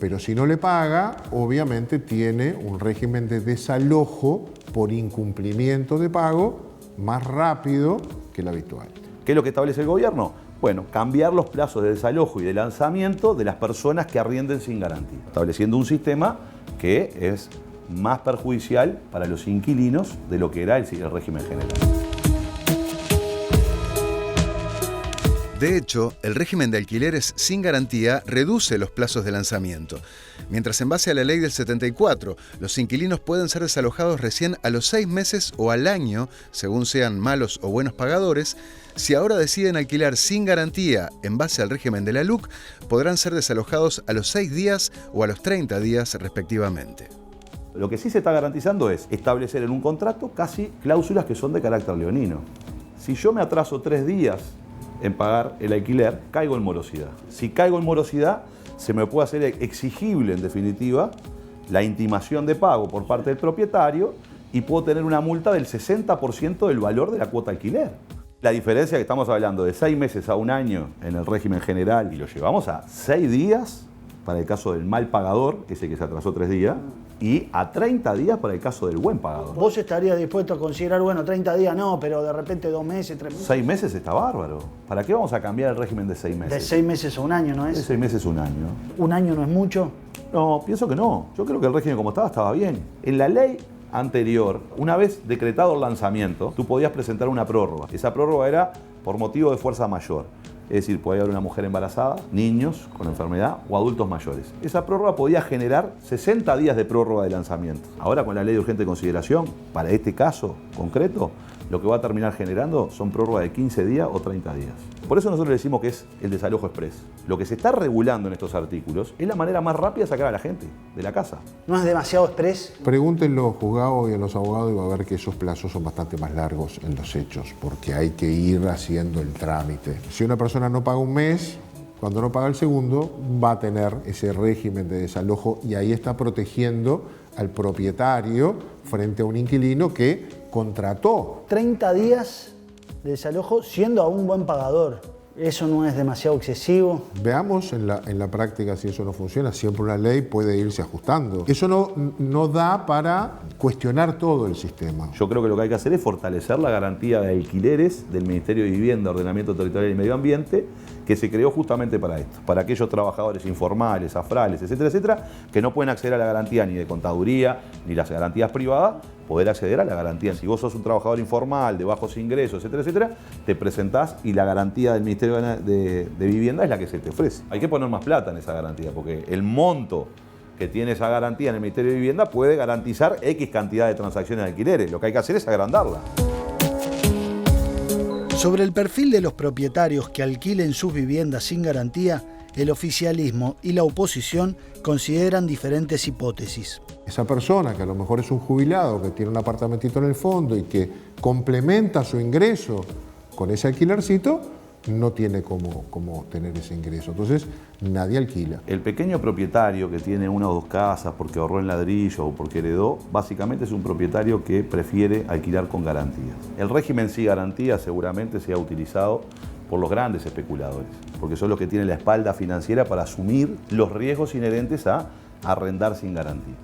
pero si no le paga, obviamente tiene un régimen de desalojo por incumplimiento de pago más rápido que el habitual. ¿Qué es lo que establece el gobierno? Bueno, cambiar los plazos de desalojo y de lanzamiento de las personas que arrienden sin garantía, estableciendo un sistema que es más perjudicial para los inquilinos de lo que era el régimen general. De hecho, el régimen de alquileres sin garantía reduce los plazos de lanzamiento. Mientras en base a la ley del 74, los inquilinos pueden ser desalojados recién a los 6 meses o al año, según sean malos o buenos pagadores, si ahora deciden alquilar sin garantía en base al régimen de la LUC, podrán ser desalojados a los 6 días o a los 30 días respectivamente. Lo que sí se está garantizando es establecer en un contrato casi cláusulas que son de carácter leonino. Si yo me atraso 3 días en pagar el alquiler, caigo en morosidad. Si caigo en morosidad, se me puede hacer exigible, en definitiva, la intimación de pago por parte del propietario y puedo tener una multa del 60% del valor de la cuota alquiler. La diferencia que estamos hablando de 6 meses a 1 año en el régimen general y lo llevamos a 6 días para el caso del mal pagador, ese que se atrasó 3 días, y a 30 días para el caso del buen pagador. ¿Vos estarías dispuesto a considerar, bueno, 30 días no, pero de repente 2 meses, 3 meses? 6 meses está bárbaro. ¿Para qué vamos a cambiar el régimen de 6 meses? De 6 meses a 1 año, ¿no es? De 6 meses a 1 año. ¿1 año no es mucho? No, pienso que no. Yo creo que el régimen como estaba bien. En la ley anterior, una vez decretado el lanzamiento, tú podías presentar una prórroga. Esa prórroga era por motivo de fuerza mayor. Es decir, podía haber una mujer embarazada, niños con enfermedad o adultos mayores. Esa prórroga podía generar 60 días de prórroga de lanzamiento. Ahora con la ley de urgente consideración, para este caso concreto, lo que va a terminar generando son prórrogas de 15 días o 30 días. Por eso nosotros le decimos que es el desalojo express. Lo que se está regulando en estos artículos es la manera más rápida de sacar a la gente de la casa. ¿No es demasiado express? Pregúntenlo a los juzgados y a los abogados y va a ver que esos plazos son bastante más largos en los hechos, porque hay que ir haciendo el trámite. Si una persona no paga un mes, cuando no paga el segundo, va a tener ese régimen de desalojo y ahí está protegiendo al propietario frente a un inquilino que contrató. 30 días de desalojo siendo a un buen pagador. ¿Eso no es demasiado excesivo? Veamos en la práctica si eso no funciona. Siempre una ley puede irse ajustando. Eso no da para cuestionar todo el sistema. Yo creo que lo que hay que hacer es fortalecer la garantía de alquileres del Ministerio de Vivienda, Ordenamiento Territorial y Medio Ambiente, que se creó justamente para esto, para aquellos trabajadores informales, afrales, etcétera, etcétera, que no pueden acceder a la garantía ni de contaduría, ni las garantías privadas, poder acceder a la garantía. Si vos sos un trabajador informal, de bajos ingresos, etcétera, etcétera, te presentás y la garantía del Ministerio de Vivienda es la que se te ofrece. Hay que poner más plata en esa garantía, porque el monto que tiene esa garantía en el Ministerio de Vivienda puede garantizar X cantidad de transacciones de alquileres. Lo que hay que hacer es agrandarla. Sobre el perfil de los propietarios que alquilen sus viviendas sin garantía, el oficialismo y la oposición consideran diferentes hipótesis. Esa persona que a lo mejor es un jubilado, que tiene un apartamentito en el fondo y que complementa su ingreso con ese alquilercito, no tiene cómo tener ese ingreso. Entonces, nadie alquila. El pequeño propietario que tiene una o dos casas porque ahorró en ladrillo o porque heredó, básicamente es un propietario que prefiere alquilar con garantías. El régimen sin garantía seguramente sea utilizado por los grandes especuladores, porque son los que tienen la espalda financiera para asumir los riesgos inherentes a arrendar sin garantía.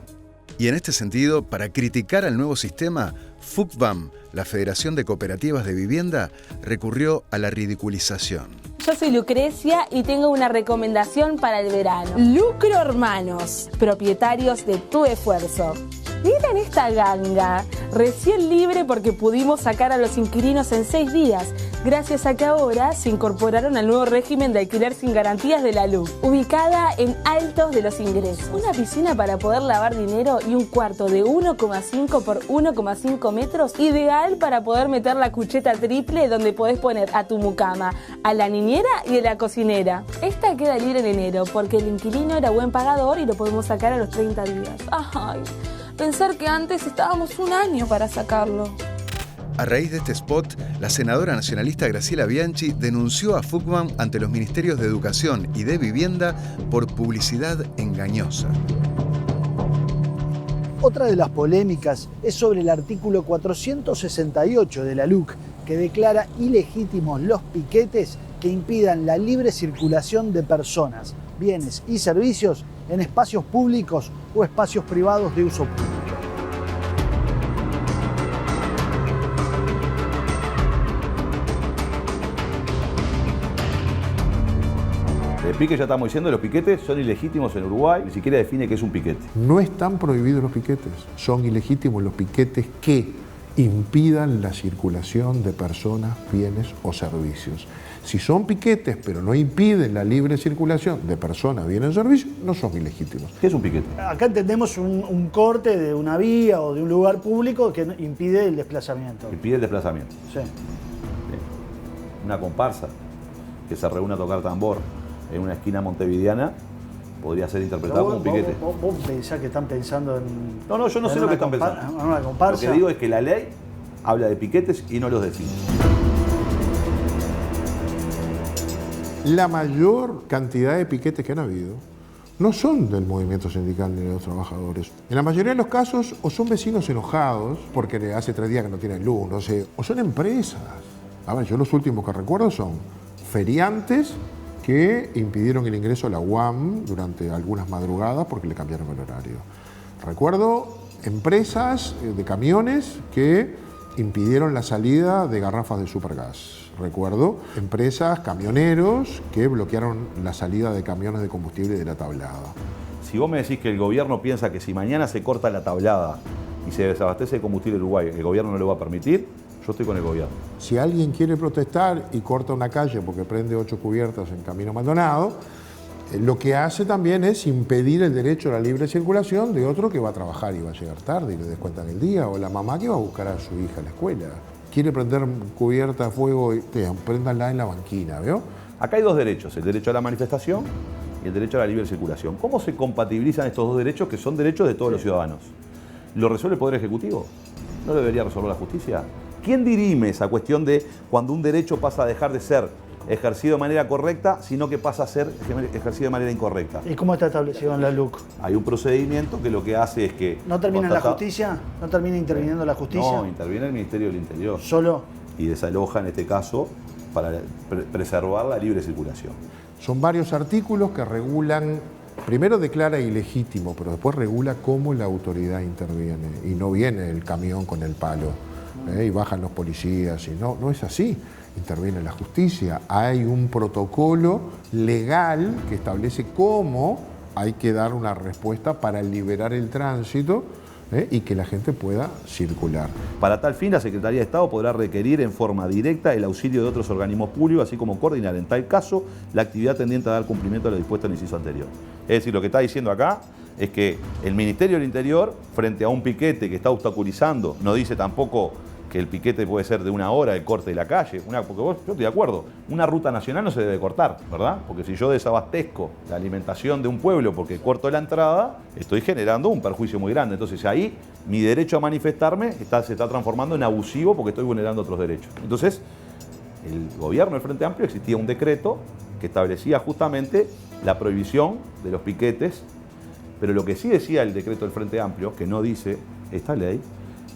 Y en este sentido, para criticar al nuevo sistema, FUCVAM, la Federación de Cooperativas de Vivienda, recurrió a la ridiculización. Yo soy Lucrecia y tengo una recomendación para el verano. Lucro Hermanos, propietarios de tu esfuerzo. Miren esta ganga, recién libre porque pudimos sacar a los inquilinos en 6 días, gracias a que ahora se incorporaron al nuevo régimen de alquiler sin garantías de la LUC, ubicada en Altos de los Ingresos. Una piscina para poder lavar dinero y un cuarto de 1,5 por 1,5 metros, ideal para poder meter la cucheta triple donde podés poner a tu mucama, a la niñera y a la cocinera. Esta queda libre en enero porque el inquilino era buen pagador y lo podemos sacar a los 30 días. Ay, pensar que antes estábamos un año para sacarlo. A raíz de este spot, la senadora nacionalista Graciela Bianchi denunció a FUCVAM ante los ministerios de Educación y de Vivienda por publicidad engañosa. Otra de las polémicas es sobre el artículo 468 de la LUC, que declara ilegítimos los piquetes que impidan la libre circulación de personas, bienes y servicios en espacios públicos o espacios privados de uso público. El pique, ya estamos diciendo, los piquetes son ilegítimos en Uruguay, ni siquiera define qué es un piquete. No están prohibidos los piquetes, son ilegítimos los piquetes que impidan la circulación de personas, bienes o servicios. Si son piquetes pero no impiden la libre circulación de personas, bienes o servicios, no son ilegítimos. ¿Qué es un piquete? Acá entendemos un corte de una vía o de un lugar público que impide el desplazamiento. Impide el desplazamiento. Sí. Una comparsa que se reúne a tocar tambor en una esquina montevideana podría ser interpretado como un piquete. ¿Vos pensás que están pensando en...? No, yo no sé lo que están pensando. ¿En una comparsa? Lo que digo es que la ley habla de piquetes y no los define. La mayor cantidad de piquetes que han habido no son del movimiento sindical ni de los trabajadores. En la mayoría de los casos o son vecinos enojados porque hace 3 días que no tienen luz, no sé, o son empresas. A ver, yo los últimos que recuerdo son feriantes que impidieron el ingreso a la UAM durante algunas madrugadas porque le cambiaron el horario. Recuerdo empresas de camiones que impidieron la salida de garrafas de Supergas. Recuerdo empresas, camioneros que bloquearon la salida de camiones de combustible de la tablada. Si vos me decís que el gobierno piensa que si mañana se corta la tablada y se desabastece de combustible en Uruguay, el gobierno no lo va a permitir, yo estoy con el gobierno. Si alguien quiere protestar y corta una calle porque prende 8 cubiertas en Camino Maldonado, lo que hace también es impedir el derecho a la libre circulación de otro que va a trabajar y va a llegar tarde y le descuentan el día, o la mamá que va a buscar a su hija a la escuela. Quiere prender cubierta a fuego, préndanla en la banquina, ¿veo? Acá hay 2 derechos, el derecho a la manifestación y el derecho a la libre circulación. ¿Cómo se compatibilizan estos 2 derechos que son derechos de todos los ciudadanos? ¿Lo resuelve el Poder Ejecutivo? ¿No debería resolver la justicia? ¿Quién dirime esa cuestión de cuando un derecho pasa a dejar de ser ejercido de manera correcta, sino que pasa a ser ejercido de manera incorrecta? ¿Y cómo está establecido en la LUC? Hay un procedimiento que lo que hace es que... ¿No termina en la justicia? ¿No termina interviniendo la justicia? No, interviene el Ministerio del Interior. ¿Solo? Y desaloja, en este caso, para preservar la libre circulación. Son varios artículos que regulan, primero declara ilegítimo, pero después regula cómo la autoridad interviene. Y no viene el camión con el palo y bajan los policías. Y no es así. Interviene la justicia. Hay un protocolo legal que establece cómo hay que dar una respuesta para liberar el tránsito y que la gente pueda circular. Para tal fin, la Secretaría de Estado podrá requerir en forma directa el auxilio de otros organismos públicos, así como coordinar en tal caso la actividad tendiente a dar cumplimiento a lo dispuesto en el inciso anterior. Es decir, lo que está diciendo acá es que el Ministerio del Interior, frente a un piquete que está obstaculizando, no dice tampoco que el piquete puede ser de 1 hora el corte de la calle, porque yo estoy de acuerdo, una ruta nacional no se debe cortar, ¿verdad? Porque si yo desabastezco la alimentación de un pueblo porque corto la entrada, estoy generando un perjuicio muy grande. Entonces ahí mi derecho a manifestarme se está transformando en abusivo porque estoy vulnerando otros derechos. Entonces, el gobierno del Frente Amplio existía un decreto que establecía justamente la prohibición de los piquetes, pero lo que sí decía el decreto del Frente Amplio, que no dice esta ley,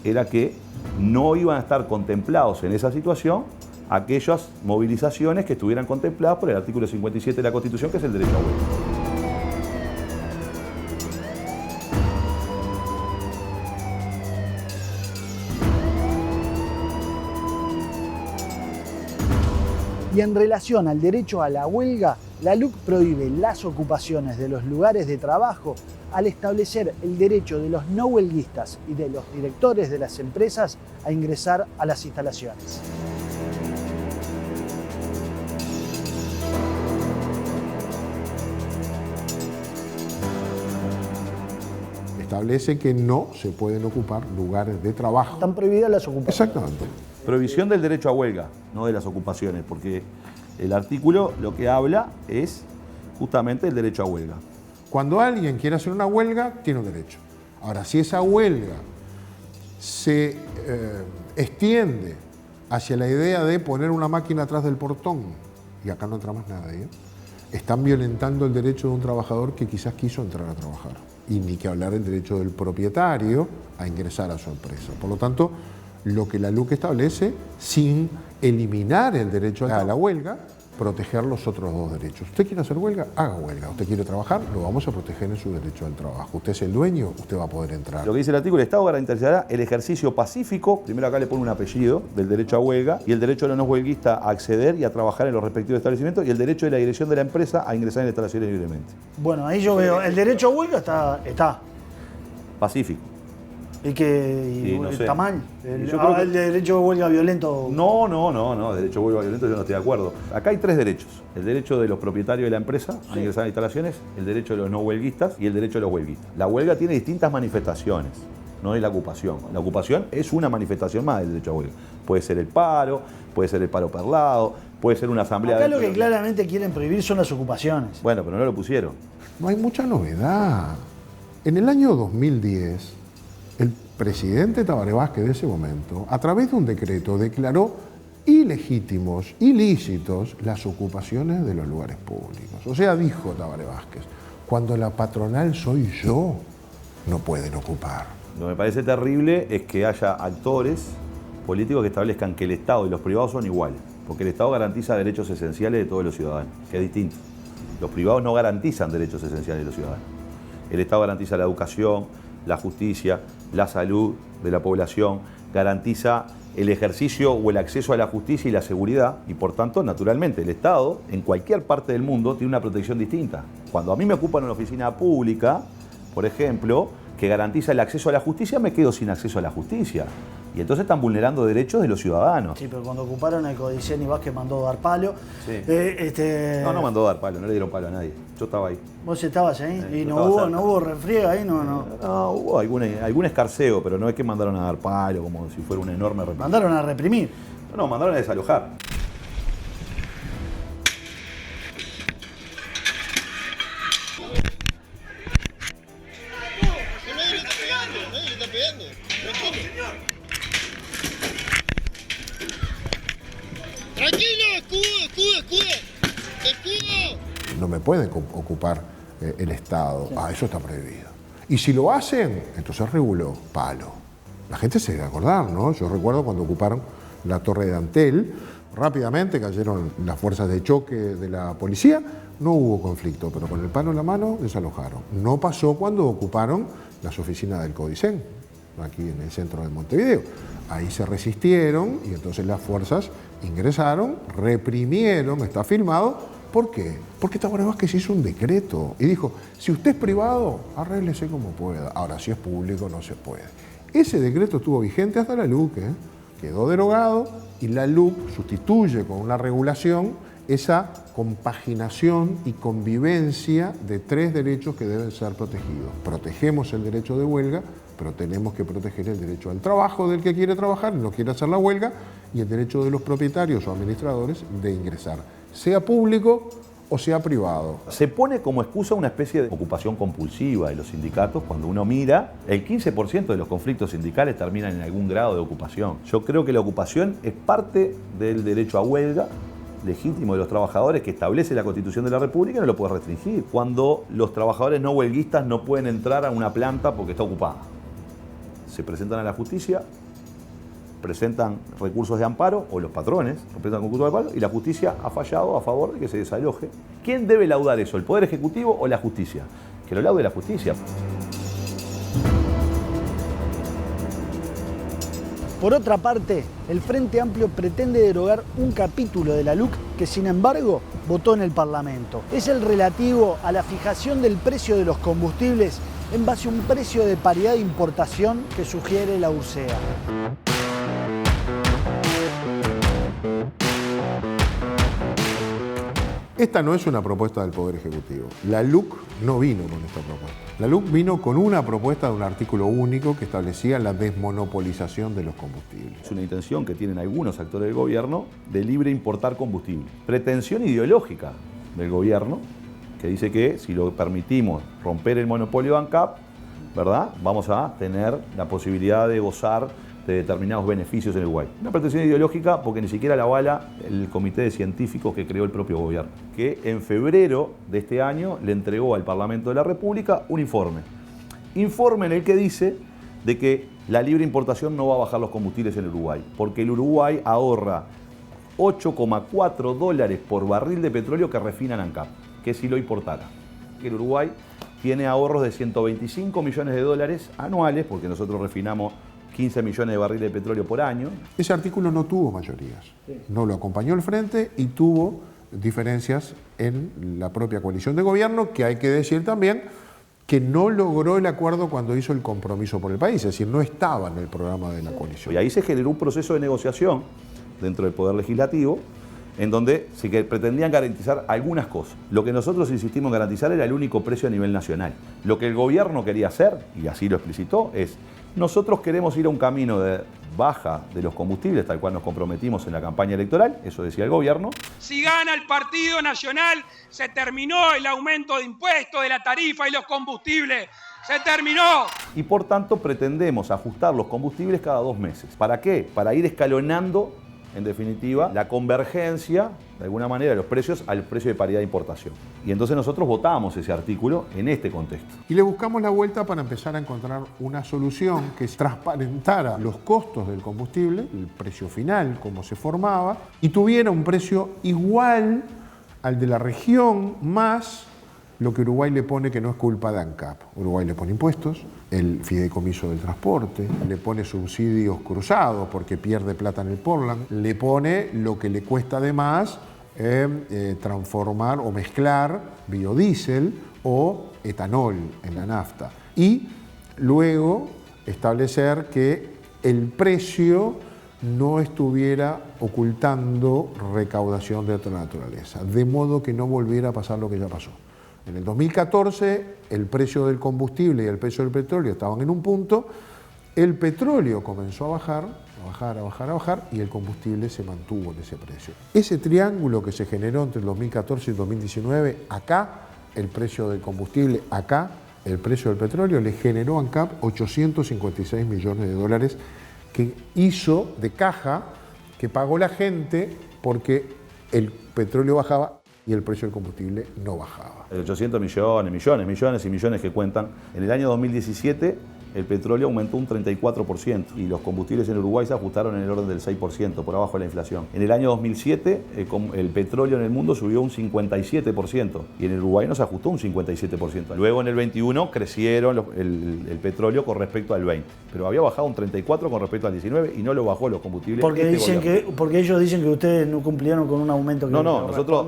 era que no iban a estar contemplados en esa situación aquellas movilizaciones que estuvieran contempladas por el artículo 57 de la Constitución, que es el derecho a huelga. Y en relación al derecho a la huelga, la LUC prohíbe las ocupaciones de los lugares de trabajo al establecer el derecho de los no huelguistas y de los directores de las empresas a ingresar a las instalaciones. Establece que no se pueden ocupar lugares de trabajo. Están prohibidas las ocupaciones. Exactamente. Prohibición del derecho a huelga, no de las ocupaciones, porque el artículo lo que habla es justamente el derecho a huelga. Cuando alguien quiere hacer una huelga, tiene un derecho. Ahora, si esa huelga se extiende hacia la idea de poner una máquina atrás del portón, y acá no entra más nadie, están violentando el derecho de un trabajador que quizás quiso entrar a trabajar. Y ni que hablar del derecho del propietario a ingresar a su empresa. Por lo tanto, lo que la LUC establece, sin eliminar el derecho a la huelga, proteger los otros dos derechos. Usted quiere hacer huelga, haga huelga. Usted quiere trabajar, lo vamos a proteger en su derecho al trabajo. Usted es el dueño, usted va a poder entrar. Lo que dice el artículo, el Estado garantizará el ejercicio pacífico, primero acá le pone un apellido, del derecho a huelga, y el derecho de los no huelguistas a acceder y a trabajar en los respectivos establecimientos, y el derecho de la dirección de la empresa a ingresar en instalaciones libremente. Bueno, ahí yo veo, el derecho a huelga está. Pacífico. ¿Y que no está mal? El derecho a huelga violento. No, derecho a huelga violento yo no estoy de acuerdo. Acá hay 3 derechos. El derecho de los propietarios de la empresa a ingresar a instalaciones, el derecho de los no huelguistas y el derecho de los huelguistas. La huelga tiene distintas manifestaciones, no es la ocupación. La ocupación es una manifestación más del derecho a huelga. Puede ser el paro perlado, puede ser una asamblea... Acá lo que claramente quieren prohibir son las ocupaciones. Bueno, pero no lo pusieron. No hay mucha novedad. En el año 2010... el presidente Tabaré Vázquez de ese momento, a través de un decreto, declaró ilegítimos, ilícitos, las ocupaciones de los lugares públicos. O sea, dijo Tabaré Vázquez, cuando la patronal soy yo, no pueden ocupar. Lo que me parece terrible es que haya actores políticos que establezcan que el Estado y los privados son iguales, porque el Estado garantiza derechos esenciales de todos los ciudadanos, que es distinto. Los privados no garantizan derechos esenciales de los ciudadanos. El Estado garantiza la educación, la justicia, la salud de la población, garantiza el ejercicio o el acceso a la justicia y la seguridad, y por tanto, naturalmente, el Estado, en cualquier parte del mundo, tiene una protección distinta. Cuando a mí me ocupan una oficina pública, por ejemplo, que garantiza el acceso a la justicia, me quedo sin acceso a la justicia. Y entonces están vulnerando derechos de los ciudadanos. Sí, pero cuando ocuparon el Codicen y Vázquez mandó dar palo. Sí. No mandó dar palo, no le dieron palo a nadie. Yo estaba ahí. ¿Vos estabas ahí? ¿Y no hubo refriega ahí? No, hubo algún escarceo, pero no es que mandaron a dar palo como si fuera una enorme represión. ¿Mandaron a reprimir? No, mandaron a desalojar. No me pueden ocupar el Estado. Eso está prohibido. Y si lo hacen, entonces reguló palo. La gente se debe acordar, ¿no? Yo recuerdo cuando ocuparon la Torre de Antel, Rápidamente cayeron las fuerzas de choque de la policía, no hubo conflicto, pero con el palo en la mano desalojaron. No pasó cuando ocuparon las oficinas del Codicen, aquí en el centro de Montevideo. Ahí se resistieron y entonces las fuerzas ingresaron, reprimieron, está filmado. ¿Por qué? Porque Tabaré Vázquez hizo un decreto y dijo, si usted es privado, arréglese como pueda. Ahora, si es público, no se puede. Ese decreto estuvo vigente hasta la LUC, quedó derogado y la LUC sustituye con una regulación esa compaginación y convivencia de 3 derechos que deben ser protegidos. Protegemos el derecho de huelga, pero tenemos que proteger el derecho al trabajo del que quiere trabajar y no quiere hacer la huelga, y el derecho de los propietarios o administradores de ingresar, sea público o sea privado. Se pone como excusa una especie de ocupación compulsiva de los sindicatos. Cuando uno mira, el 15% de los conflictos sindicales terminan en algún grado de ocupación. Yo creo que la ocupación es parte del derecho a huelga legítimo de los trabajadores que establece la Constitución de la República y no lo puede restringir. Cuando los trabajadores no huelguistas no pueden entrar a una planta porque está ocupada. Se presentan a la justicia, presentan recursos de amparo, o los patrones presentan recursos de amparo, y la justicia ha fallado a favor de que se desaloje. ¿Quién debe laudar eso, el Poder Ejecutivo o la justicia? Que lo laude la justicia. Por otra parte, el Frente Amplio pretende derogar un capítulo de la LUC que, sin embargo, votó en el Parlamento. Es el relativo a la fijación del precio de los combustibles en base a un precio de paridad de importación que sugiere la URSEA. Esta no es una propuesta del Poder Ejecutivo. La LUC no vino con esta propuesta. La LUC vino con una propuesta de un artículo único que establecía la desmonopolización de los combustibles. Es una intención que tienen algunos actores del gobierno de libre importar combustible. Pretensión ideológica del gobierno que dice que si lo permitimos romper el monopolio de ANCAP, ¿verdad?, vamos a tener la posibilidad de gozar de determinados beneficios en Uruguay. Una pretensión ideológica porque ni siquiera la avala el comité de científicos que creó el propio gobierno, que en febrero de este año le entregó al Parlamento de la República un informe. Informe en el que dice de que la libre importación no va a bajar los combustibles en Uruguay, porque el Uruguay ahorra $8,4 por barril de petróleo que refina en ANCAP, que si lo importara. Que el Uruguay tiene ahorros de $125 millones anuales, porque nosotros refinamos 15 millones de barriles de petróleo por año. Ese artículo no tuvo mayorías. No lo acompañó el Frente y tuvo diferencias en la propia coalición de gobierno, que hay que decir también que no logró el acuerdo cuando hizo el compromiso por el país, es decir, no estaba en el programa de la coalición. Y ahí se generó un proceso de negociación dentro del Poder Legislativo, en donde se pretendían garantizar algunas cosas. Lo que nosotros insistimos en garantizar era el único precio a nivel nacional. Lo que el gobierno quería hacer, y así lo explicitó, es: nosotros queremos ir a un camino de baja de los combustibles, tal cual nos comprometimos en la campaña electoral, eso decía el gobierno. Si gana el Partido Nacional, se terminó el aumento de impuestos, de la tarifa y los combustibles. ¡Se terminó! Y por tanto pretendemos ajustar los combustibles cada 2 meses. ¿Para qué? Para ir escalonando, en definitiva, la convergencia, de alguna manera, de los precios al precio de paridad de importación. Y entonces nosotros votamos ese artículo en este contexto. Y le buscamos la vuelta para empezar a encontrar una solución que transparentara los costos del combustible, el precio final, cómo se formaba, y tuviera un precio igual al de la región, más lo que Uruguay le pone, que no es culpa de ANCAP. Uruguay le pone impuestos, el fideicomiso del transporte, le pone subsidios cruzados porque pierde plata en el Portland, le pone lo que le cuesta además transformar o mezclar biodiesel o etanol en la nafta. Y luego establecer que el precio no estuviera ocultando recaudación de otra naturaleza, de modo que no volviera a pasar lo que ya pasó. En el 2014 el precio del combustible y el precio del petróleo estaban en un punto, el petróleo comenzó a bajar y el combustible se mantuvo en ese precio. Ese triángulo que se generó entre el 2014 y el 2019, acá el precio del combustible, acá el precio del petróleo, le generó a ANCAP $856 millones que hizo de caja, que pagó la gente porque el petróleo bajaba y el precio del combustible no bajaba. 800 millones y millones que cuentan. En el año 2017 el petróleo aumentó un 34% y los combustibles en Uruguay se ajustaron en el orden del 6%, por abajo de la inflación. En el año 2007, el petróleo en el mundo subió un 57% y en el Uruguay no se ajustó un 57%. Luego en el 21 crecieron el petróleo con respecto al 20, pero había bajado un 34% con respecto al 19 y no lo bajó los combustibles. Porque ellos dicen que ustedes no cumplieron con un aumento que nosotros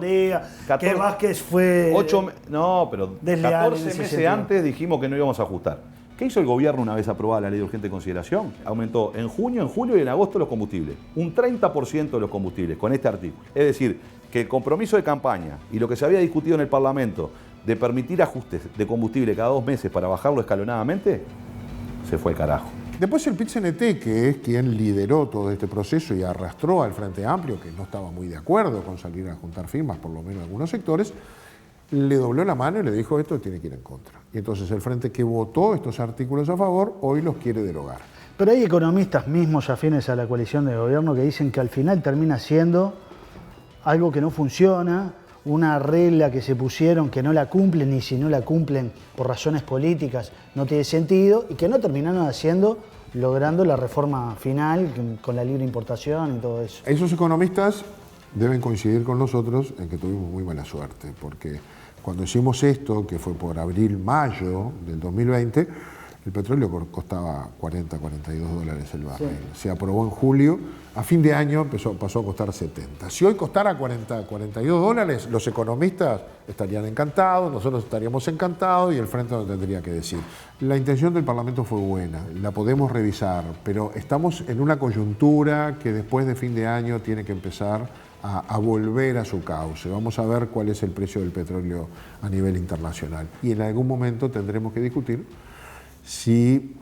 14, que Vázquez fue 14 meses antes dijimos que no íbamos a ajustar. ¿Qué hizo el gobierno una vez aprobada la ley de urgente consideración? Aumentó en junio, en julio y en agosto los combustibles. Un 30% de los combustibles con este artículo. Es decir, que el compromiso de campaña y lo que se había discutido en el Parlamento de permitir ajustes de combustible cada 2 meses para bajarlo escalonadamente, se fue al carajo. Después el PIT-CNT, que es quien lideró todo este proceso y arrastró al Frente Amplio, que no estaba muy de acuerdo con salir a juntar firmas, por lo menos en algunos sectores, le dobló la mano y le dijo esto tiene que ir en contra. Y entonces el Frente que votó estos artículos a favor, hoy los quiere derogar. Pero hay economistas mismos afines a la coalición de gobierno que dicen que al final termina siendo algo que no funciona, una regla que se pusieron que no la cumplen y si no la cumplen por razones políticas no tiene sentido y que no terminaron haciendo, logrando la reforma final con la libre importación y todo eso. Esos economistas deben coincidir con nosotros en que tuvimos muy mala suerte, porque cuando hicimos esto, que fue por abril-mayo del 2020, el petróleo costaba 40, 42 dólares el barril. Sí. Se aprobó en julio, a fin de año pasó a costar 70. Si hoy costara 40, 42 dólares, los economistas estarían encantados, nosotros estaríamos encantados y el Frente no tendría que decir. La intención del Parlamento fue buena, la podemos revisar, pero estamos en una coyuntura que después de fin de año tiene que empezar a volver a su cauce. Vamos a ver cuál es el precio del petróleo a nivel internacional. Y en algún momento tendremos que discutir si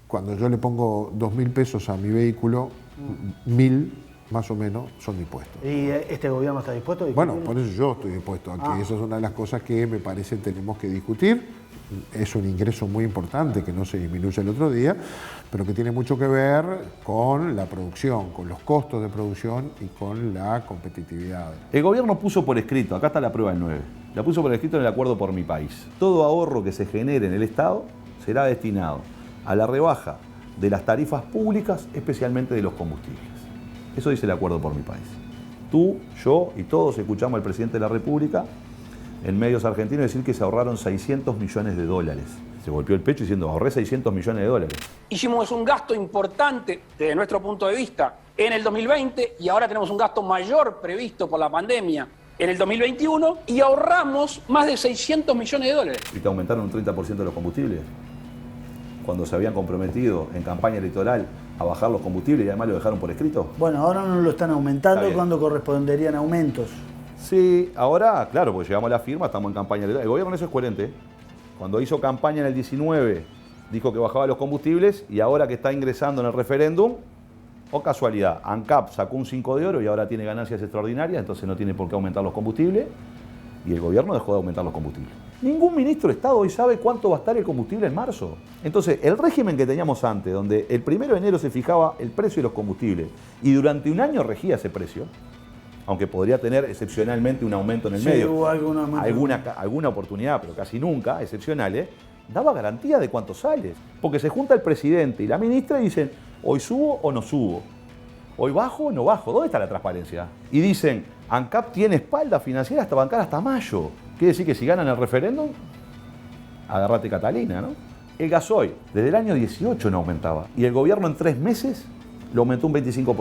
cuando yo le pongo 2.000 pesos a mi vehículo, 1.000 más o menos son impuestos. ¿Y este gobierno está dispuesto a discutir? Bueno, por eso yo estoy dispuesto a que eso es una de las cosas que me parece tenemos que discutir. Es un ingreso muy importante que no se disminuye el otro día, pero que tiene mucho que ver con la producción, con los costos de producción y con la competitividad. El gobierno puso por escrito, acá está la prueba del 9, la puso por escrito en el acuerdo por mi país. Todo ahorro que se genere en el Estado será destinado a la rebaja de las tarifas públicas, especialmente de los combustibles. Eso dice el acuerdo por mi país. Tú, yo y todos escuchamos al presidente de la República en medios argentinos decir que se ahorraron 600 millones de dólares. Se golpeó el pecho diciendo, ahorré 600 millones de dólares. Hicimos un gasto importante desde nuestro punto de vista en el 2020 y ahora tenemos un gasto mayor previsto por la pandemia en el 2021 y ahorramos más de 600 millones de dólares. ¿Y te aumentaron un 30% de los combustibles? Cuando se habían comprometido en campaña electoral a bajar los combustibles y además lo dejaron por escrito. Bueno, ahora no lo están aumentando cuando corresponderían aumentos. Sí, ahora, claro, porque llegamos a la firma, estamos en campaña electoral. El gobierno en eso es coherente. Cuando hizo campaña en el 19, dijo que bajaba los combustibles y ahora que está ingresando en el referéndum, o casualidad, ANCAP sacó un 5 de oro y ahora tiene ganancias extraordinarias, entonces no tiene por qué aumentar los combustibles y el gobierno dejó de aumentar los combustibles. Ningún ministro de Estado hoy sabe cuánto va a estar el combustible en marzo. Entonces, el régimen que teníamos antes, donde el 1 de enero se fijaba el precio de los combustibles y durante un año regía ese precio, aunque podría tener excepcionalmente un aumento en el medio. Hubo alguna oportunidad, pero casi nunca, excepcionales, daba garantía de cuánto sale. Porque se junta el presidente y la ministra y dicen, hoy subo o no subo, hoy bajo o no bajo. ¿Dónde está la transparencia? Y dicen, ANCAP tiene espalda financiera hasta bancar hasta mayo. Quiere decir que si ganan el referéndum, agarrate Catalina, ¿no? El gasoil, desde el año 18 no aumentaba. Y el gobierno en 3 meses lo aumentó un 25%.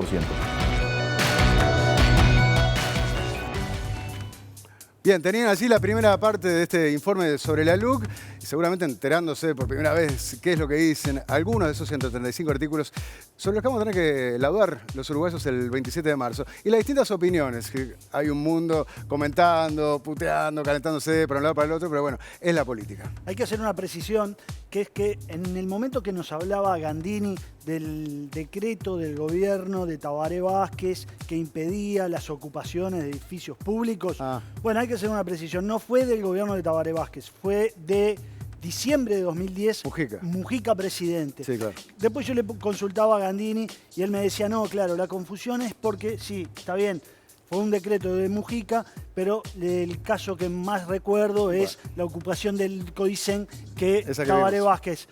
Bien, tenían allí la primera parte de este informe sobre la LUC, y seguramente enterándose por primera vez qué es lo que dicen algunos de esos 135 artículos sobre los que vamos a tener que laudar los uruguayos el 27 de marzo. Y las distintas opiniones, que hay un mundo comentando, puteando, calentándose para un lado para el otro, pero bueno, es la política. Hay que hacer una precisión, que es que en el momento que nos hablaba Gandini del decreto del gobierno de Tabaré Vázquez que impedía las ocupaciones de edificios públicos, bueno, hay que hacer una precisión, no fue del gobierno de Tabaré Vázquez, fue de diciembre de 2010, Mujica presidente. Sí, claro. Después yo le consultaba a Gandini y él me decía, no, claro, la confusión es porque, sí, está bien, fue un decreto de Mujica, pero el caso que más recuerdo es la ocupación del Codicen que Tabaré Vázquez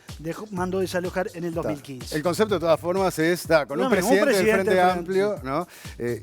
mandó desalojar en el 2015. El concepto de todas formas es, con un presidente del Frente Amplio, ¿no?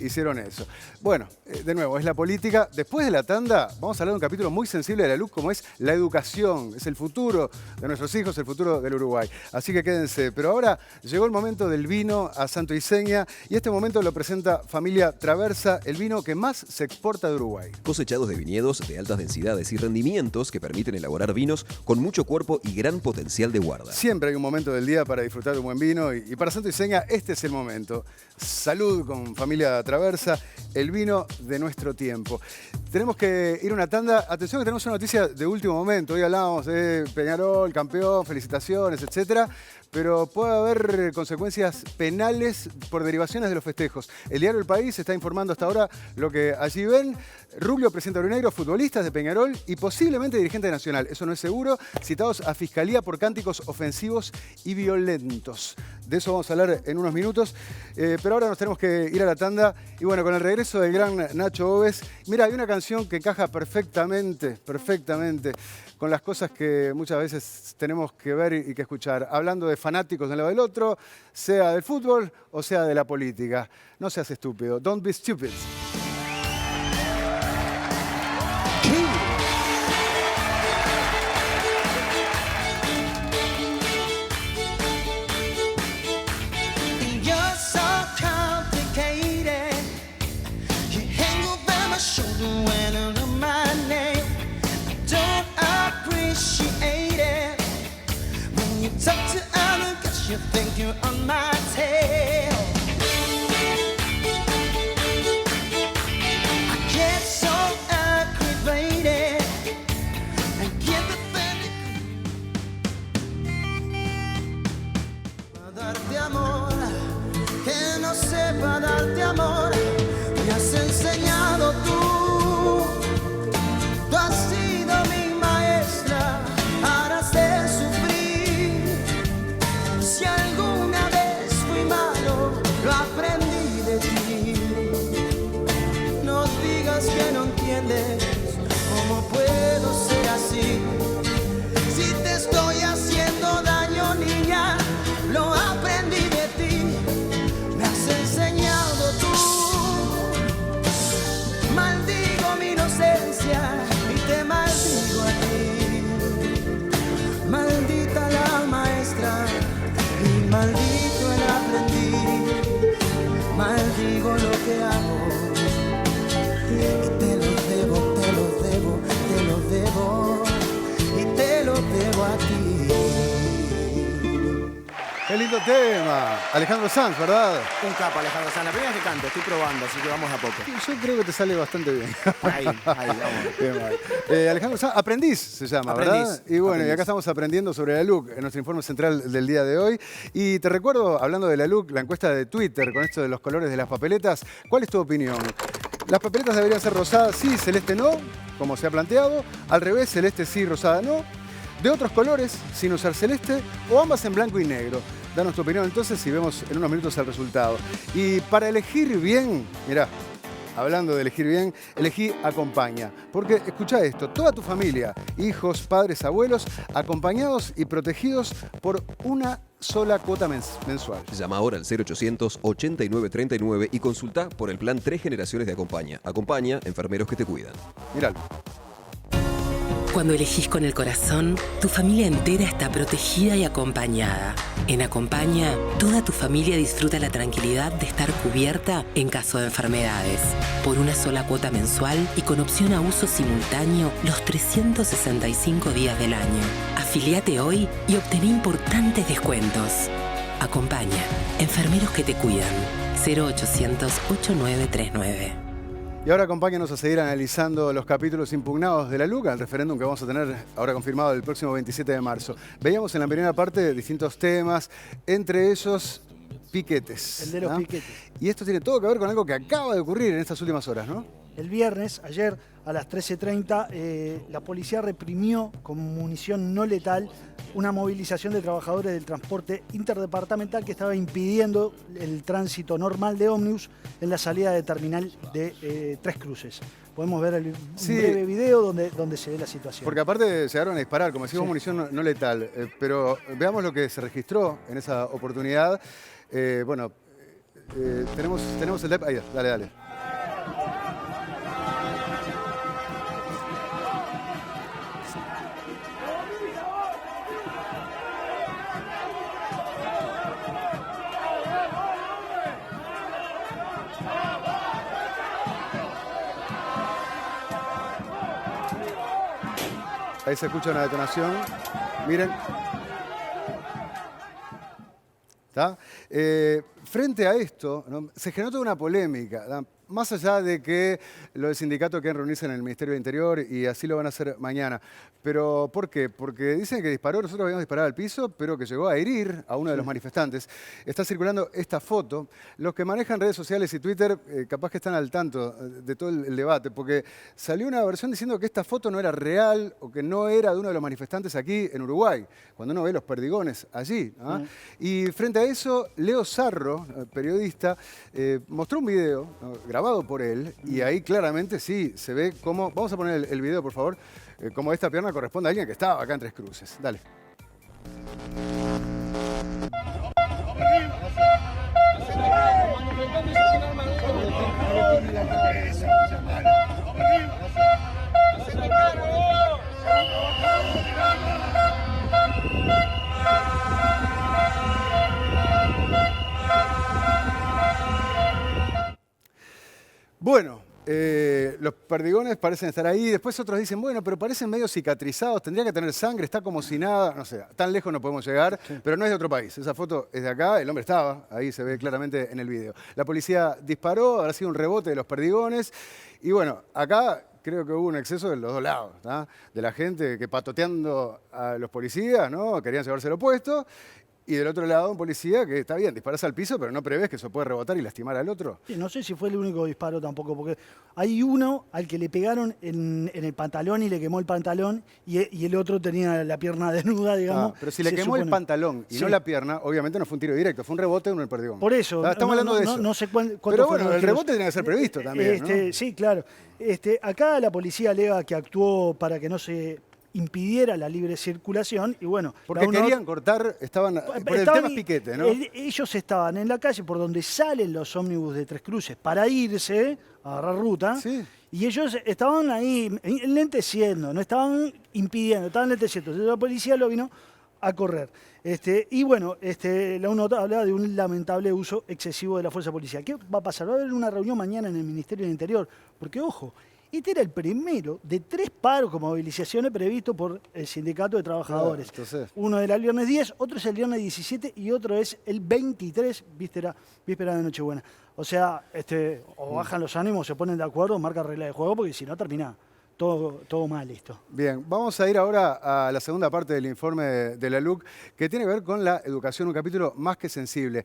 Hicieron eso. Bueno, de nuevo, es la política. Después de la tanda vamos a hablar de un capítulo muy sensible de la LUC, como es la educación. Es el futuro de nuestros hijos, el futuro del Uruguay. Así que quédense. Pero ahora llegó el momento del vino a Santo Iseña y este momento lo presenta Familia Traversa, el vino que más se exporta de Uruguay. Cosechados de viñedos de altas densidades y rendimientos que permiten elaborar vinos con mucho cuerpo y gran potencial de guarda. Siempre hay un momento del día para disfrutar de un buen vino y para Santo Iseña este es el momento. Salud con Familia Traversa, el vino de nuestro tiempo. Tenemos que ir a una tanda. Atención que tenemos una noticia de último momento. Hoy hablábamos de Peñarol, campeón, felicitaciones, etcétera. Pero puede haber consecuencias penales por derivaciones de los festejos. El diario El País está informando hasta ahora lo que allí ven. Rubio, presidente Bruneiro, futbolistas de Peñarol y posiblemente dirigente nacional. Eso no es seguro. Citados a Fiscalía por cánticos ofensivos y violentos. De eso vamos a hablar en unos minutos. Pero ahora nos tenemos que ir a la tanda. Y bueno, con el regreso del gran Nacho Oves. Mira, hay una canción que encaja perfectamente con las cosas que muchas veces tenemos que ver y que escuchar. Hablando de fanáticos de un lado del otro, sea del fútbol o sea de la política. No seas estúpido. Don't be stupid. You think you're on my tail. I get so aggravated and get the para darte amor, que no sepa darte amor, me has enseñado tú. Tú has sido mi maestra para hacer sufrir. Si alguna vez fui malo, lo aprendí de ti. No digas que no entiendes cómo puedo ser así. Si te estoy haciendo daño, niña, lo aprendí de ti. Me has enseñado tú. Maldigo mi inocencia y te maldigo a ti. Maldita la maestra. Maldito el aprendiz, maldigo lo que hago y te lo debo, te lo debo, te lo debo y te lo debo a ti. Qué lindo tema. Alejandro Sanz, ¿verdad? Un capo, Alejandro Sanz. La primera vez que canto, estoy probando, así que vamos a poco. Yo creo que te sale bastante bien. Ahí, vamos. Alejandro Sanz, Aprendiz se llama, ¿verdad? Y bueno, y acá estamos aprendiendo sobre la LUC en nuestro informe central del día de hoy. Y te recuerdo, hablando de la LUC, la encuesta de Twitter con esto de los colores de las papeletas. ¿Cuál es tu opinión? ¿Las papeletas deberían ser rosadas sí, celeste no, como se ha planteado? Al revés, celeste sí, rosada no. ¿De otros colores, sin usar celeste? ¿O ambas en blanco y negro? Danos tu opinión entonces y vemos en unos minutos el resultado. Y para elegir bien, mirá, hablando de elegir bien, elegí Acompaña. Porque, escuchá esto, toda tu familia, hijos, padres, abuelos, acompañados y protegidos por una sola cuota mensual. Llama ahora al 0800 8939 y consulta por el plan 3 generaciones de Acompaña. Acompaña, enfermeros que te cuidan. Míralo. Cuando elegís con el corazón, tu familia entera está protegida y acompañada. En Acompaña, toda tu familia disfruta la tranquilidad de estar cubierta en caso de enfermedades, por una sola cuota mensual y con opción a uso simultáneo los 365 días del año. Afiliate hoy y obtén importantes descuentos. Acompaña, enfermeros que te cuidan. 0800 8939. Y ahora acompáñanos a seguir analizando los capítulos impugnados de la LUC, el referéndum que vamos a tener ahora confirmado el próximo 27 de marzo. Veíamos en la primera parte distintos temas, entre ellos piquetes. El de los piquetes. Y esto tiene todo que ver con algo que acaba de ocurrir en estas últimas horas, ¿no? El viernes, ayer, a las 13:30, la policía reprimió con munición no letal una movilización de trabajadores del transporte interdepartamental que estaba impidiendo el tránsito normal de ómnibus en la salida de terminal de Tres Cruces. Podemos ver un breve video donde se ve la situación. Porque aparte llegaron a disparar, como decimos, munición no letal. Pero veamos lo que se registró en esa oportunidad. Tenemos el... Ahí, dale. Ahí se escucha una detonación. Miren. ¿Está? Frente a esto, ¿no? Se generó toda una polémica, ¿no? Más allá de que lo del sindicato quieren reunirse en el Ministerio del Interior y así lo van a hacer mañana. ¿Pero por qué? Porque dicen que nosotros habíamos disparado al piso, pero que llegó a herir a uno de los manifestantes. Está circulando esta foto. Los que manejan redes sociales y Twitter capaz que están al tanto de todo el debate, porque salió una versión diciendo que esta foto no era real o que no era de uno de los manifestantes aquí en Uruguay, cuando uno ve los perdigones allí, ¿no? Y frente a eso, Leo Sarro, periodista, mostró un video, ¿no?, grabado por él, y ahí claramente sí se ve cómo... Vamos a poner el video, por favor, cómo esta pierna corresponde a alguien que estaba acá en Tres Cruces. Dale. Bueno, los perdigones parecen estar ahí. Después otros dicen, bueno, pero parecen medio cicatrizados, tendría que tener sangre, está como si nada. No sé, tan lejos no podemos llegar, pero no es de otro país. Esa foto es de acá, el hombre estaba, ahí se ve claramente en el video. La policía disparó, habrá sido un rebote de los perdigones. Y bueno, acá creo que hubo un exceso de los dos lados, ¿no? De la gente que patoteando a los policías, ¿no?, querían llevárselo puesto. Y del otro lado, un policía que está bien, disparas al piso, pero no prevés que eso puede rebotar y lastimar al otro. Sí, no sé si fue el único disparo tampoco, porque hay uno al que le pegaron en el pantalón y le quemó el pantalón, y el otro tenía la pierna desnuda, digamos. Pero si le quemó el pantalón y no la pierna, obviamente no fue un tiro directo, fue un rebote de uno del perdigón. Por eso. Estamos hablando de eso. No sé cuánto pero bueno, el rebote tiene que ser previsto también, ¿no? Sí, claro. Acá la policía alega que actuó para que no se impidiera la libre circulación y bueno... Porque querían cortar, estaban por el tema piquete, ¿no? Ellos estaban en la calle por donde salen los ómnibus de Tres Cruces para irse a agarrar ruta, y ellos estaban ahí enlenteciendo, no estaban impidiendo, estaban enlenteciendo. Entonces la policía lo vino a correr. Y bueno, la UNOTA habla de un lamentable uso excesivo de la fuerza policial. ¿Qué va a pasar? Va a haber una reunión mañana en el Ministerio del Interior, porque ojo, este era el primero de 3 paros con movilizaciones previstos por el Sindicato de Trabajadores. Entonces... Uno era el viernes 10, otro es el viernes 17 y otro es el 23, víspera de Nochebuena. O sea, o bajan los ánimos, se ponen de acuerdo, marcan reglas de juego, porque si no termina todo mal esto. Bien, vamos a ir ahora a la segunda parte del informe de la LUC, que tiene que ver con la educación, un capítulo más que sensible.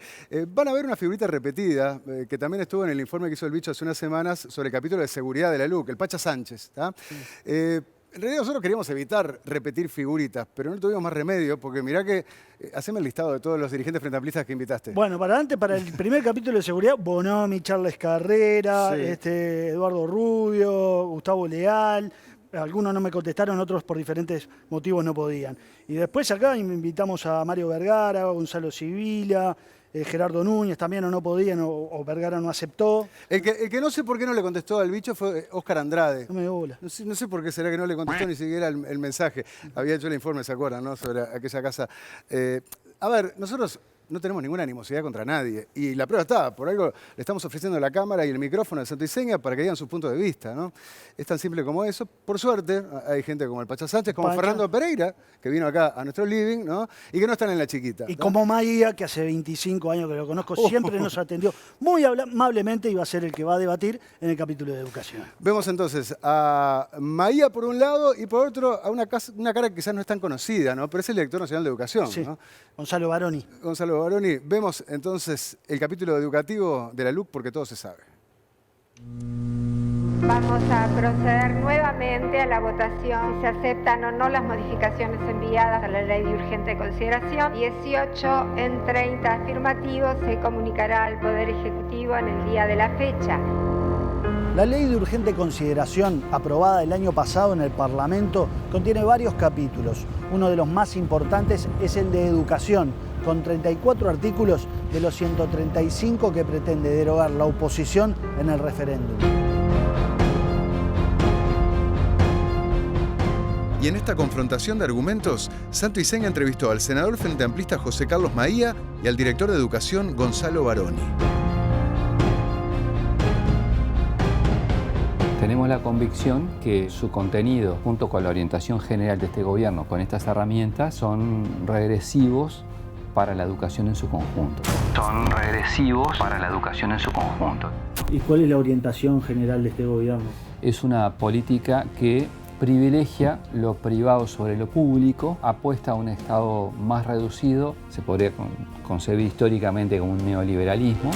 Van a ver una figurita repetida, que también estuvo en el informe que hizo el Bicho hace unas semanas sobre el capítulo de seguridad de la LUC, el Pacha Sánchez. Sí. En realidad nosotros queríamos evitar repetir figuritas, pero no tuvimos más remedio, porque mirá que... haceme el listado de todos los dirigentes frente amplistas que invitaste. Bueno, para el primer capítulo de seguridad, Bonomi, Charles Carrera, Eduardo Rubio, Gustavo Leal. Algunos no me contestaron, otros por diferentes motivos no podían. Y después acá invitamos a Mario Vergara, Gonzalo Sibila, Gerardo Núñez también, o no podían, o Vergara no aceptó. El que no sé por qué no le contestó al Bicho fue Óscar Andrade. No me bola. No sé por qué será que no le contestó ni siquiera el mensaje. Había hecho el informe, ¿se acuerdan, no?, sobre aquella casa. A ver, nosotros no tenemos ninguna animosidad contra nadie. Y la prueba está, por algo le estamos ofreciendo la cámara y el micrófono de Santo y Seña para que digan su punto de vista, ¿no? Es tan simple como eso. Por suerte, hay gente como el Pacha Sánchez, como Fernando Pereira, que vino acá a nuestro living, ¿no?, y que no están en la chiquita, y ¿no?, como Maía, que hace 25 años que lo conozco, siempre nos atendió muy amablemente y va a ser el que va a debatir en el capítulo de educación. Vemos entonces a Maía por un lado y por otro a una cara que quizás no es tan conocida, ¿no?, pero es el director nacional de educación, sí, ¿no? Gonzalo Baroni. Gonzalo Baroni. Vemos entonces el capítulo educativo de la LUC porque todo se sabe. Vamos a proceder nuevamente a la votación si se aceptan o no las modificaciones enviadas a la ley de urgente consideración. 18 en 30 afirmativos se comunicará al Poder Ejecutivo en el día de la fecha. La ley de urgente consideración, aprobada el año pasado en el Parlamento, contiene varios capítulos. Uno de los más importantes es el de educación, con 34 artículos de los 135 que pretende derogar la oposición en el referéndum. Y en esta confrontación de argumentos, Santo y Seña entrevistó al senador frente amplista José Carlos Maía y al director de Educación Gonzalo Baroni. Tenemos la convicción que su contenido, junto con la orientación general de este gobierno con estas herramientas, son regresivos para la educación en su conjunto. Son regresivos para la educación en su conjunto. ¿Y cuál es la orientación general de este gobierno? Es una política que privilegia lo privado sobre lo público, apuesta a un Estado más reducido, se podría concebir históricamente como un neoliberalismo.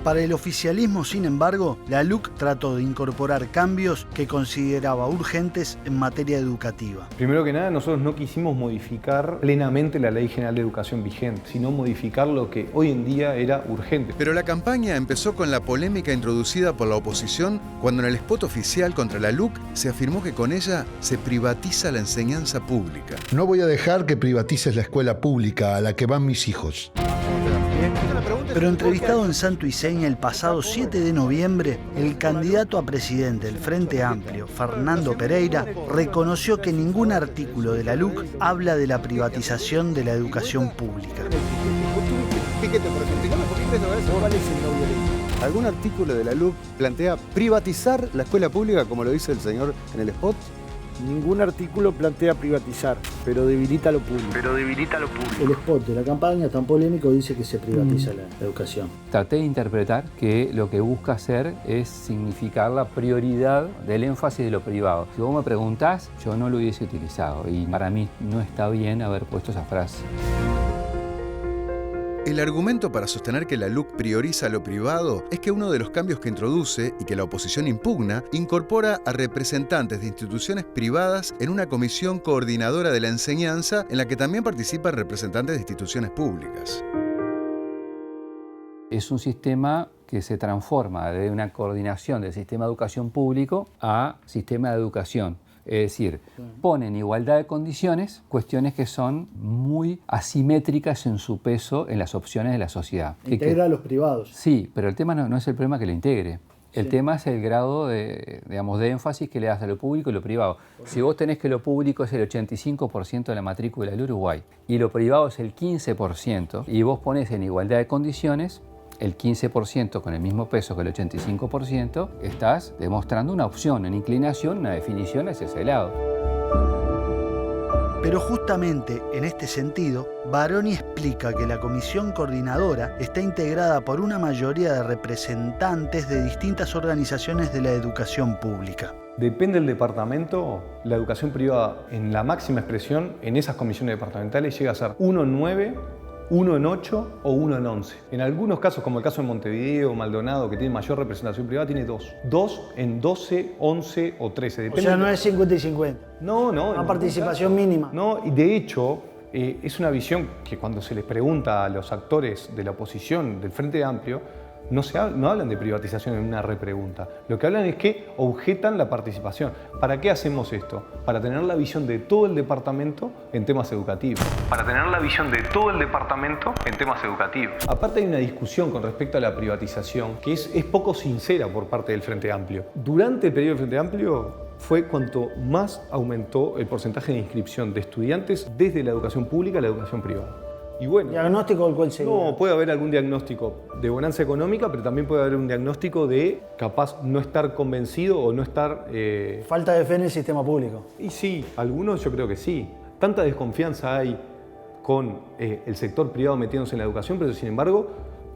Para el oficialismo, sin embargo, la LUC trató de incorporar cambios que consideraba urgentes en materia educativa. Primero que nada, nosotros no quisimos modificar plenamente la Ley General de Educación vigente, sino modificar lo que hoy en día era urgente. Pero la campaña empezó con la polémica introducida por la oposición cuando en el spot oficial contra la LUC se afirmó que con ella se privatiza la enseñanza pública. No voy a dejar que privatices la escuela pública a la que van mis hijos. Pero entrevistado en Santo y Seña el pasado 7 de noviembre, el candidato a presidente del Frente Amplio, Fernando Pereira, reconoció que ningún artículo de la LUC habla de la privatización de la educación pública. ¿Algún artículo de la LUC plantea privatizar la escuela pública, como lo dice el señor en el spot? Ningún artículo plantea privatizar, pero debilita lo público. El spot de la campaña tan polémico dice que se privatiza la educación. Traté de interpretar que lo que busca hacer es significar la prioridad del énfasis de lo privado. Si vos me preguntás, yo no lo hubiese utilizado y para mí no está bien haber puesto esa frase. El argumento para sostener que la LUC prioriza lo privado es que uno de los cambios que introduce y que la oposición impugna incorpora a representantes de instituciones privadas en una comisión coordinadora de la enseñanza en la que también participan representantes de instituciones públicas. Es un sistema que se transforma de una coordinación del sistema de educación público a sistema de educación. Es decir, pone en igualdad de condiciones cuestiones que son muy asimétricas en su peso en las opciones de la sociedad. Integra a los privados. Sí, pero el tema no es el problema que lo integre. El tema es el grado de énfasis que le das a lo público y lo privado. Si vos tenés que lo público es el 85% de la matrícula del Uruguay y lo privado es el 15%, y vos ponés en igualdad de condiciones el 15% con el mismo peso que el 85%, estás demostrando una opción, una inclinación, una definición hacia ese lado. Pero justamente en este sentido, Baroni explica que la comisión coordinadora está integrada por una mayoría de representantes de distintas organizaciones de la educación pública. Depende del departamento, la educación privada en la máxima expresión en esas comisiones departamentales llega a ser 1 en 9, 1 en 8 o 1 en 11. En algunos casos, como el caso de Montevideo o Maldonado, que tiene mayor representación privada, tiene 2. 2 en 12, 11 o 13. Depende. O sea, no es 50 y 50. No. Una participación mínima. No, y de hecho, es una visión que cuando se les pregunta a los actores de la oposición del Frente Amplio, no hablan de privatización en una repregunta. Lo que hablan es que objetan la participación. ¿Para qué hacemos esto? Para tener la visión de todo el departamento en temas educativos. Aparte hay una discusión con respecto a la privatización que es poco sincera por parte del Frente Amplio. Durante el periodo del Frente Amplio fue cuanto más aumentó el porcentaje de inscripción de estudiantes desde la educación pública a la educación privada. Y bueno, ¿diagnóstico del cual sería? No, puede haber algún diagnóstico de bonanza económica, pero también puede haber un diagnóstico de capaz no estar convencido o no estar... Falta de fe en el sistema público. Y sí, algunos yo creo que sí. Tanta desconfianza hay con el sector privado metiéndose en la educación, pero sin embargo,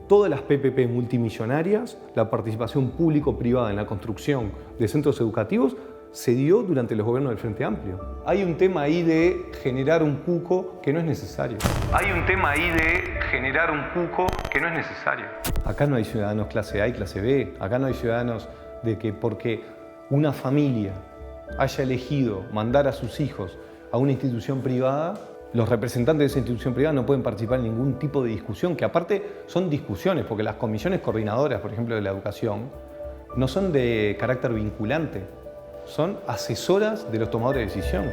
todas las PPP multimillonarias, la participación público-privada en la construcción de centros educativos, se dio durante los gobiernos del Frente Amplio. Hay un tema ahí de generar un cuco que no es necesario. Acá no hay ciudadanos clase A y clase B. Acá no hay ciudadanos de que porque una familia haya elegido mandar a sus hijos a una institución privada, los representantes de esa institución privada no pueden participar en ningún tipo de discusión, que aparte son discusiones, porque las comisiones coordinadoras, por ejemplo, de la educación, no son de carácter vinculante, son asesoras de los tomadores de decisión.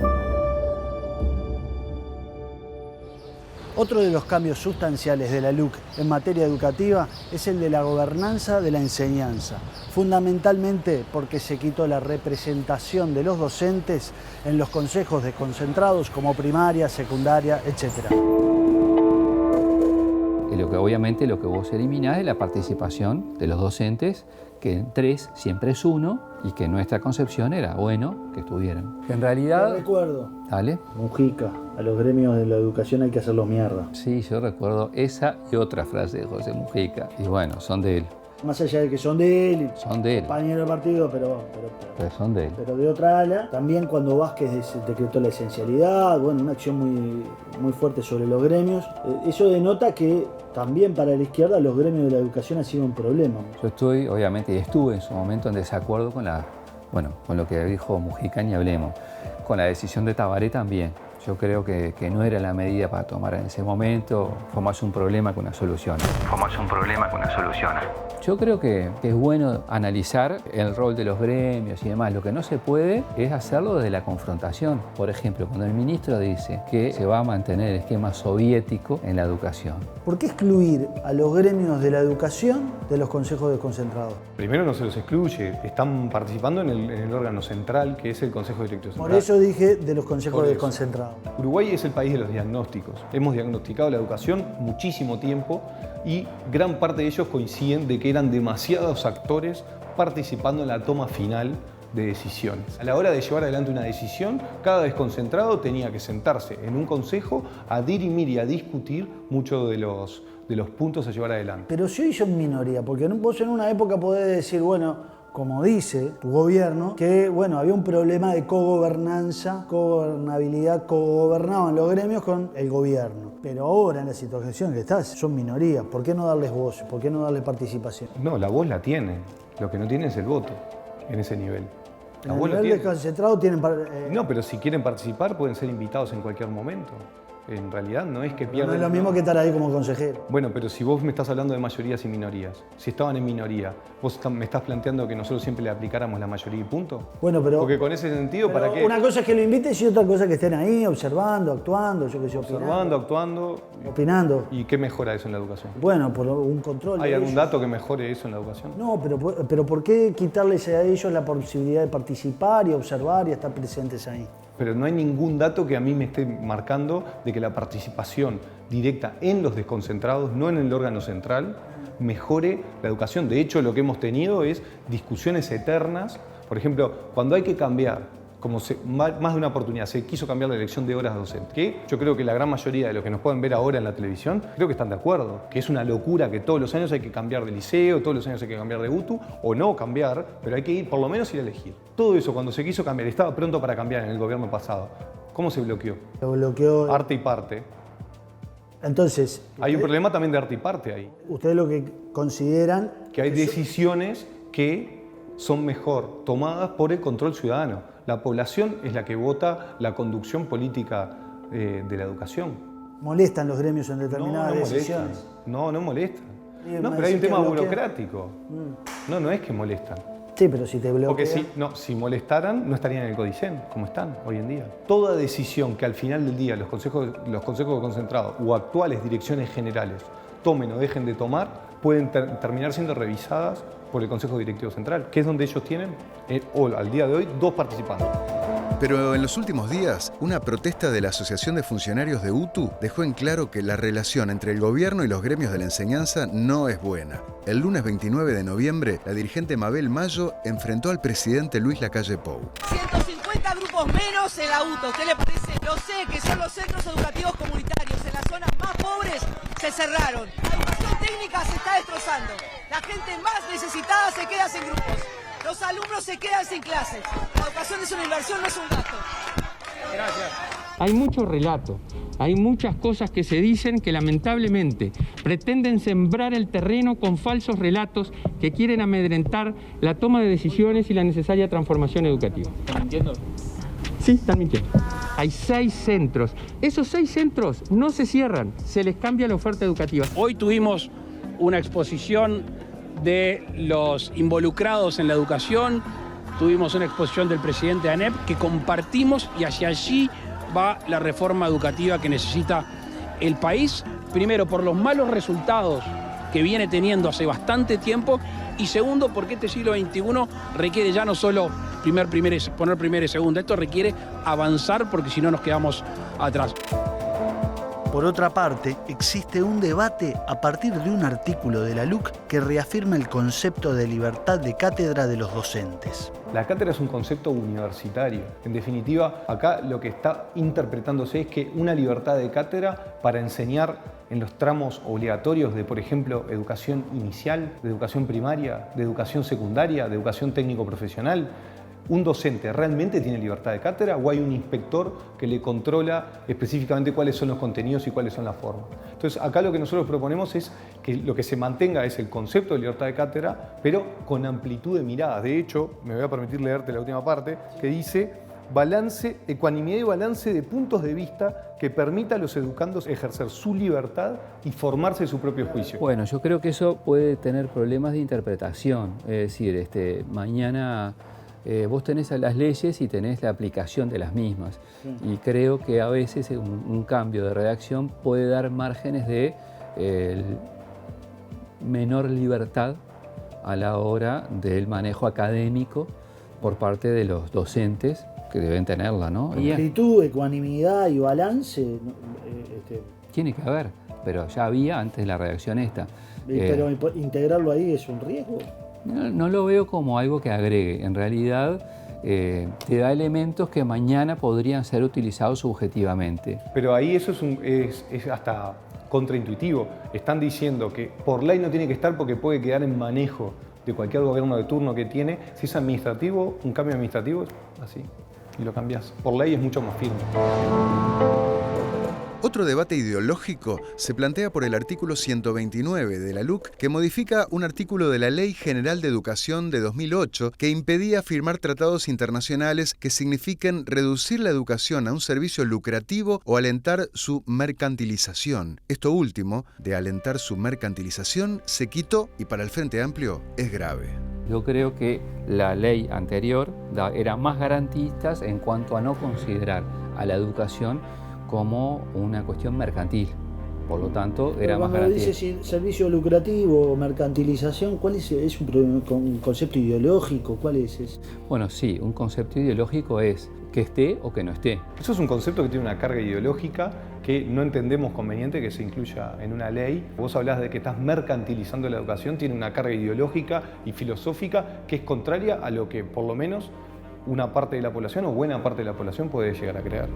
Otro de los cambios sustanciales de la LUC en materia educativa es el de la gobernanza de la enseñanza, fundamentalmente porque se quitó la representación de los docentes en los consejos desconcentrados como primaria, secundaria, etc. Y obviamente lo que vos eliminás es la participación de los docentes, que en 3 siempre es 1, y que nuestra concepción era bueno que estuvieran. En realidad... Yo recuerdo. Dale. Mujica, a los gremios de la educación hay que hacerlos mierda. Sí, yo recuerdo esa y otra frase de José Mujica. Y bueno, son de él. Más allá de que son de él, son de él, compañero del partido, pero son de él. Pero de otra ala, también cuando Vázquez decretó la esencialidad, bueno, una acción muy fuerte sobre los gremios. Eso denota que también para la izquierda los gremios de la educación han sido un problema. Yo estoy, obviamente, y estuve en su momento en desacuerdo con con lo que dijo Mujica, ni hablemos. Con la decisión de Tabaré también. Yo creo que no era la medida para tomar en ese momento. Fue más un problema que una solución. Yo creo que es bueno analizar el rol de los gremios y demás. Lo que no se puede es hacerlo desde la confrontación. Por ejemplo, cuando el ministro dice que se va a mantener el esquema soviético en la educación. ¿Por qué excluir a los gremios de la educación de los consejos desconcentrados? Primero no se los excluye. Están participando en el órgano central, que es el Consejo Directivo Central. Por eso dije de los consejos desconcentrados. Uruguay es el país de los diagnósticos. Hemos diagnosticado la educación muchísimo tiempo y gran parte de ellos coinciden de que eran demasiados actores participando en la toma final de decisiones. A la hora de llevar adelante una decisión, cada desconcentrado tenía que sentarse en un consejo a dirimir y a discutir muchos de los puntos a llevar adelante. Pero si hoy son minoría, porque vos en una época podés decir, bueno, como dice tu gobierno, que bueno, había un problema de cogobernanza, cogobernabilidad, cogobernaban los gremios con el gobierno. Pero ahora en la situación que estás, son minorías. ¿Por qué no darles voz? ¿Por qué no darles participación? No, la voz la tienen. Lo que no tienen es el voto en ese nivel. En el nivel desconcentrado tienen... No, pero si quieren participar pueden ser invitados en cualquier momento. En realidad no es que pierdan... No es lo mismo que estar ahí como consejero. Bueno, pero si vos me estás hablando de mayorías y minorías, si estaban en minoría, ¿vos me estás planteando que nosotros siempre le aplicáramos la mayoría y punto? Bueno, pero... Porque con ese sentido, ¿para qué? Una cosa es que lo invites y otra cosa es que estén ahí observando, actuando, yo qué sé, opinando. Observando, actuando... Opinando. ¿Y qué mejora eso en la educación? Bueno, por un control. ¿Hay algún dato que mejore eso en la educación? No, pero ¿por qué quitarles a ellos la posibilidad de participar y observar y estar presentes ahí? Pero no hay ningún dato que a mí me esté marcando de que la participación directa en los desconcentrados, no en el órgano central, mejore la educación. De hecho, lo que hemos tenido es discusiones eternas. Por ejemplo, cuando hay que cambiar, más de una oportunidad, se quiso cambiar la elección de horas docentes, que yo creo que la gran mayoría de los que nos pueden ver ahora en la televisión, creo que están de acuerdo, que es una locura que todos los años hay que cambiar de liceo, todos los años hay que cambiar de UTU, o no cambiar, pero hay que ir, por lo menos ir a elegir. Todo eso, cuando se quiso cambiar, estaba pronto para cambiar en el gobierno pasado. ¿Cómo se bloqueó? Se bloqueó... Arte y parte. Entonces... Hay un problema también de arte y parte ahí. ¿Ustedes lo que consideran? Que hay decisiones que son mejor tomadas por el control ciudadano. La población es la que vota la conducción política de la educación. ¿Molestan los gremios en determinadas decisiones? No molestan. No, pero hay un tema burocrático. No es que molestan. Sí, pero si te bloquean... Porque si molestaran, no estarían en el Codicen, como están hoy en día. Toda decisión que al final del día los consejos concentrados o actuales direcciones generales tomen o dejen de tomar, pueden terminar siendo revisadas por el Consejo Directivo Central, que es donde ellos tienen, al día de hoy, 2 participantes. Pero en los últimos días, una protesta de la Asociación de Funcionarios de UTU dejó en claro que la relación entre el gobierno y los gremios de la enseñanza no es buena. El lunes 29 de noviembre, la dirigente Mabel Mayo enfrentó al presidente Luis Lacalle Pou. 150 grupos menos en la UTU, ¿qué le parece? Lo sé, que son los centros educativos comunitarios. En las zonas más pobres se cerraron. La educación técnica se está destrozando. La gente más necesitada se queda sin grupos. Los alumnos se quedan sin clases. La educación es una inversión, no es un gasto. Gracias. Hay mucho relato Hay muchas cosas que se dicen que lamentablemente pretenden sembrar el terreno con falsos relatos que quieren amedrentar la toma de decisiones y la necesaria transformación educativa. ¿Están mintiendo? Sí, están mintiendo. Hay 6 centros. Esos 6 centros no se cierran, se les cambia la oferta educativa. Hoy tuvimos una exposición de los involucrados en la educación, tuvimos una exposición del presidente de ANEP que compartimos y hacia allí va la reforma educativa que necesita el país, primero por los malos resultados que viene teniendo hace bastante tiempo y segundo porque este siglo XXI requiere ya no solo poner primera y segunda, esto requiere avanzar porque si no nos quedamos atrás. Por otra parte, existe un debate a partir de un artículo de la LUC que reafirma el concepto de libertad de cátedra de los docentes. La cátedra es un concepto universitario. En definitiva, acá lo que está interpretándose es que una libertad de cátedra para enseñar en los tramos obligatorios de, por ejemplo, educación inicial, de educación primaria, de educación secundaria, de educación técnico-profesional, ¿un docente realmente tiene libertad de cátedra o hay un inspector que le controla específicamente cuáles son los contenidos y cuáles son las formas? Entonces, acá lo que nosotros proponemos es que lo que se mantenga es el concepto de libertad de cátedra, pero con amplitud de miradas. De hecho, me voy a permitir leerte la última parte, que dice balance, ecuanimidad y balance de puntos de vista que permita a los educandos ejercer su libertad y formarse su propio juicio. Bueno, yo creo que eso puede tener problemas de interpretación. Es decir, mañana vos tenés las leyes y tenés la aplicación de las mismas. Sí. Y creo que a veces un cambio de redacción puede dar márgenes de menor libertad a la hora del manejo académico por parte de los docentes que deben tenerla, ¿no? Amplitud, ecuanimidad y balance. Tiene que haber, pero ya había antes de la redacción esta. Pero integrarlo ahí es un riesgo. No lo veo como algo que agregue. En realidad, te da elementos que mañana podrían ser utilizados subjetivamente. Pero ahí eso es hasta contraintuitivo. Están diciendo que por ley no tiene que estar porque puede quedar en manejo de cualquier gobierno de turno que tiene. Si es administrativo, un cambio administrativo es así. Y lo cambias. Por ley es mucho más firme. Otro debate ideológico se plantea por el artículo 129 de la LUC, que modifica un artículo de la Ley General de Educación de 2008 que impedía firmar tratados internacionales que signifiquen reducir la educación a un servicio lucrativo o alentar su mercantilización. Esto último, de alentar su mercantilización, se quitó y para el Frente Amplio es grave. Yo creo que la ley anterior era más garantista en cuanto a no considerar a la educación como una cuestión mercantil. Por lo tanto, era más garantía. Cuando dice servicio lucrativo o mercantilización, ¿cuál es un concepto ideológico? ¿Cuál es? Bueno, sí, un concepto ideológico es que esté o que no esté. Eso es un concepto que tiene una carga ideológica que no entendemos conveniente que se incluya en una ley. Vos hablás de que estás mercantilizando la educación, tiene una carga ideológica y filosófica que es contraria a lo que por lo menos una parte de la población o buena parte de la población puede llegar a crear.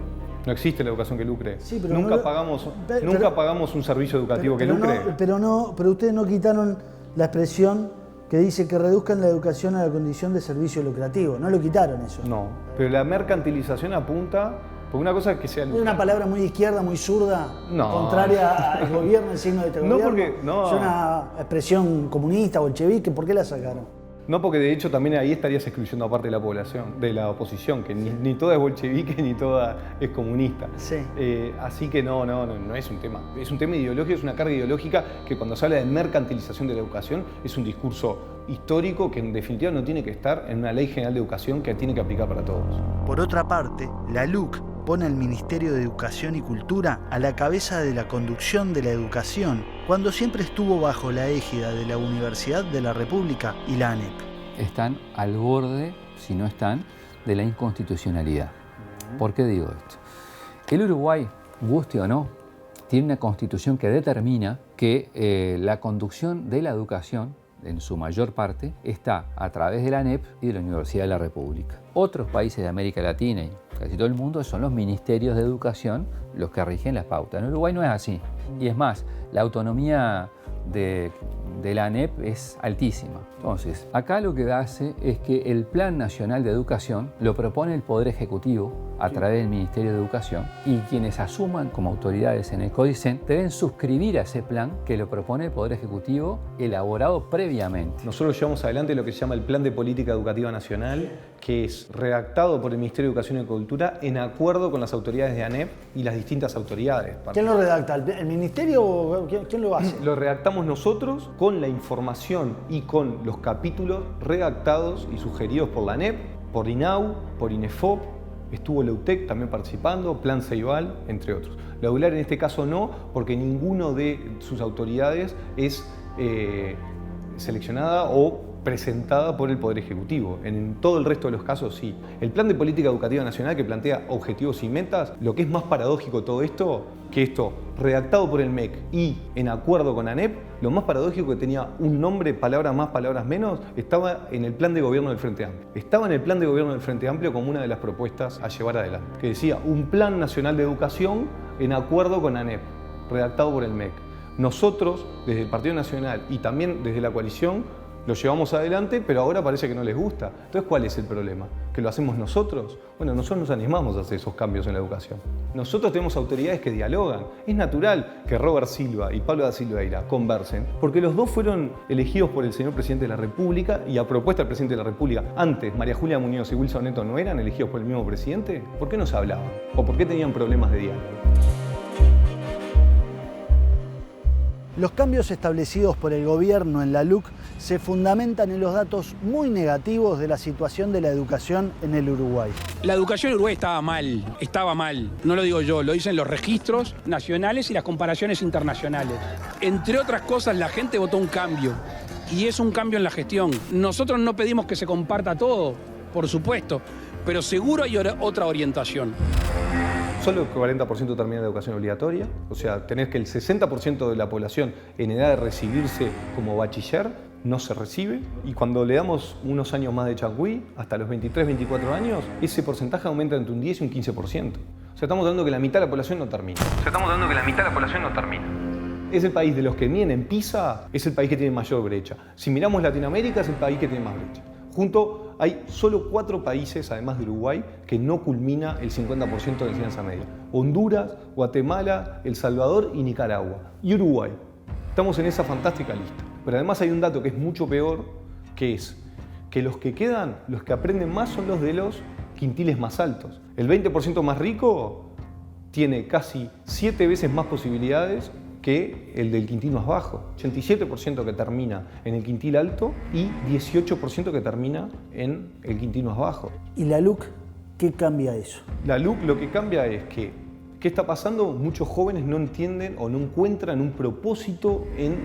No existe la educación que lucre. Sí, pero nunca pagamos un servicio educativo que lucre. Pero ustedes no quitaron la expresión que dice que reduzcan la educación a la condición de servicio lucrativo. No lo quitaron eso. No, pero la mercantilización apunta, porque una cosa es que sea... ¿Es una palabra muy izquierda, muy zurda, contraria al gobierno, el signo de este gobierno? ¿Es una expresión comunista, bolchevique? ¿Por qué la sacaron? No, porque de hecho también ahí estarías excluyendo a parte de la población, de la oposición, que ni toda es bolchevique ni toda es comunista. Sí. Así que no es un tema. Es un tema ideológico, es una carga ideológica que cuando se habla de mercantilización de la educación es un discurso histórico que en definitiva no tiene que estar en una ley general de educación que tiene que aplicar para todos. Por otra parte, la LUC pone al Ministerio de Educación y Cultura a la cabeza de la conducción de la educación, cuando siempre estuvo bajo la égida de la Universidad de la República y la ANEP. Están al borde, si no están, de la inconstitucionalidad. ¿Por qué digo esto? El Uruguay, guste o no, tiene una constitución que determina que la conducción de la educación, en su mayor parte, está a través de la ANEP y de la Universidad de la República. Otros países de América Latina y casi todo el mundo son los ministerios de educación los que rigen las pautas. En Uruguay no es así. Y es más, la autonomía de la ANEP es altísima. Entonces, acá lo que hace es que el Plan Nacional de Educación lo propone el Poder Ejecutivo a través del Ministerio de Educación, y quienes asuman como autoridades en el CODICEN deben suscribir a ese plan que lo propone el Poder Ejecutivo elaborado previamente. Nosotros llevamos adelante lo que se llama el Plan de Política Educativa Nacional, que es redactado por el Ministerio de Educación y Cultura en acuerdo con las autoridades de ANEP y las distintas autoridades. ¿Quién lo redacta? ¿El Ministerio o quién lo hace? Lo redactamos nosotros con la información y con los capítulos redactados y sugeridos por la ANEP, por INAU, por INEFOP, estuvo la UTEC también participando, Plan Ceibal, entre otros. La UDELAR en este caso no, porque ninguno de sus autoridades es seleccionada o presentada por el Poder Ejecutivo. En todo el resto de los casos sí. El Plan de Política Educativa Nacional, que plantea objetivos y metas, lo que es más paradójico de todo esto, que esto redactado por el MEC y en acuerdo con ANEP, lo más paradójico que tenía un nombre, palabras más, palabras menos, estaba en el Plan de Gobierno del Frente Amplio. Estaba en el Plan de Gobierno del Frente Amplio como una de las propuestas a llevar adelante, que decía un Plan Nacional de Educación en acuerdo con ANEP, redactado por el MEC. Nosotros, desde el Partido Nacional y también desde la coalición, lo llevamos adelante, pero ahora parece que no les gusta. Entonces, ¿cuál es el problema? ¿Que lo hacemos nosotros? Bueno, nosotros nos animamos a hacer esos cambios en la educación. Nosotros tenemos autoridades que dialogan. Es natural que Robert Silva y Pablo da Silveira conversen, porque los dos fueron elegidos por el señor Presidente de la República y a propuesta del Presidente de la República. Antes, María Julia Muñoz y Wilson Neto no eran elegidos por el mismo Presidente. ¿Por qué no se hablaban? ¿O por qué tenían problemas de diálogo? Los cambios establecidos por el gobierno en la LUC se fundamentan en los datos muy negativos de la situación de la educación en el Uruguay. La educación en Uruguay estaba mal, no lo digo yo, lo dicen los registros nacionales y las comparaciones internacionales. Entre otras cosas, la gente votó un cambio, y es un cambio en la gestión. Nosotros no pedimos que se comparta todo, por supuesto, pero seguro hay otra orientación. Solo el 40% termina la educación obligatoria, o sea, tenés que el 60% de la población en edad de recibirse como bachiller no se recibe, y cuando le damos unos años más de changüí, hasta los 23, 24 años, ese porcentaje aumenta entre un 10 y un 15%. O sea, estamos hablando que la mitad de la población no termina. Es el país de los que miden en PISA, es el país que tiene mayor brecha. Si miramos Latinoamérica, es el país que tiene más brecha. Junto hay solo 4 países, además de Uruguay, que no culmina el 50% de enseñanza media. Honduras, Guatemala, El Salvador y Nicaragua. Y Uruguay. Estamos en esa fantástica lista. Pero además hay un dato que es mucho peor, que es que los que quedan, los que aprenden más son los de los quintiles más altos. El 20% más rico tiene casi 7 veces más posibilidades que el del quintil más bajo. 87% que termina en el quintil alto y 18% que termina en el quintil más bajo. ¿Y la LUC qué cambia eso? La LUC lo que cambia es que, ¿qué está pasando? Muchos jóvenes no entienden o no encuentran un propósito en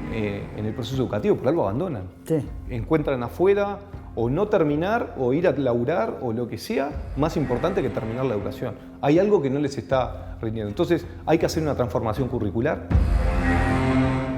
el proceso educativo, por algo abandonan. Sí. Encuentran afuera o no terminar o ir a laburar o lo que sea, más importante que terminar la educación. Hay algo que no les está rindiendo. Entonces hay que hacer una transformación curricular.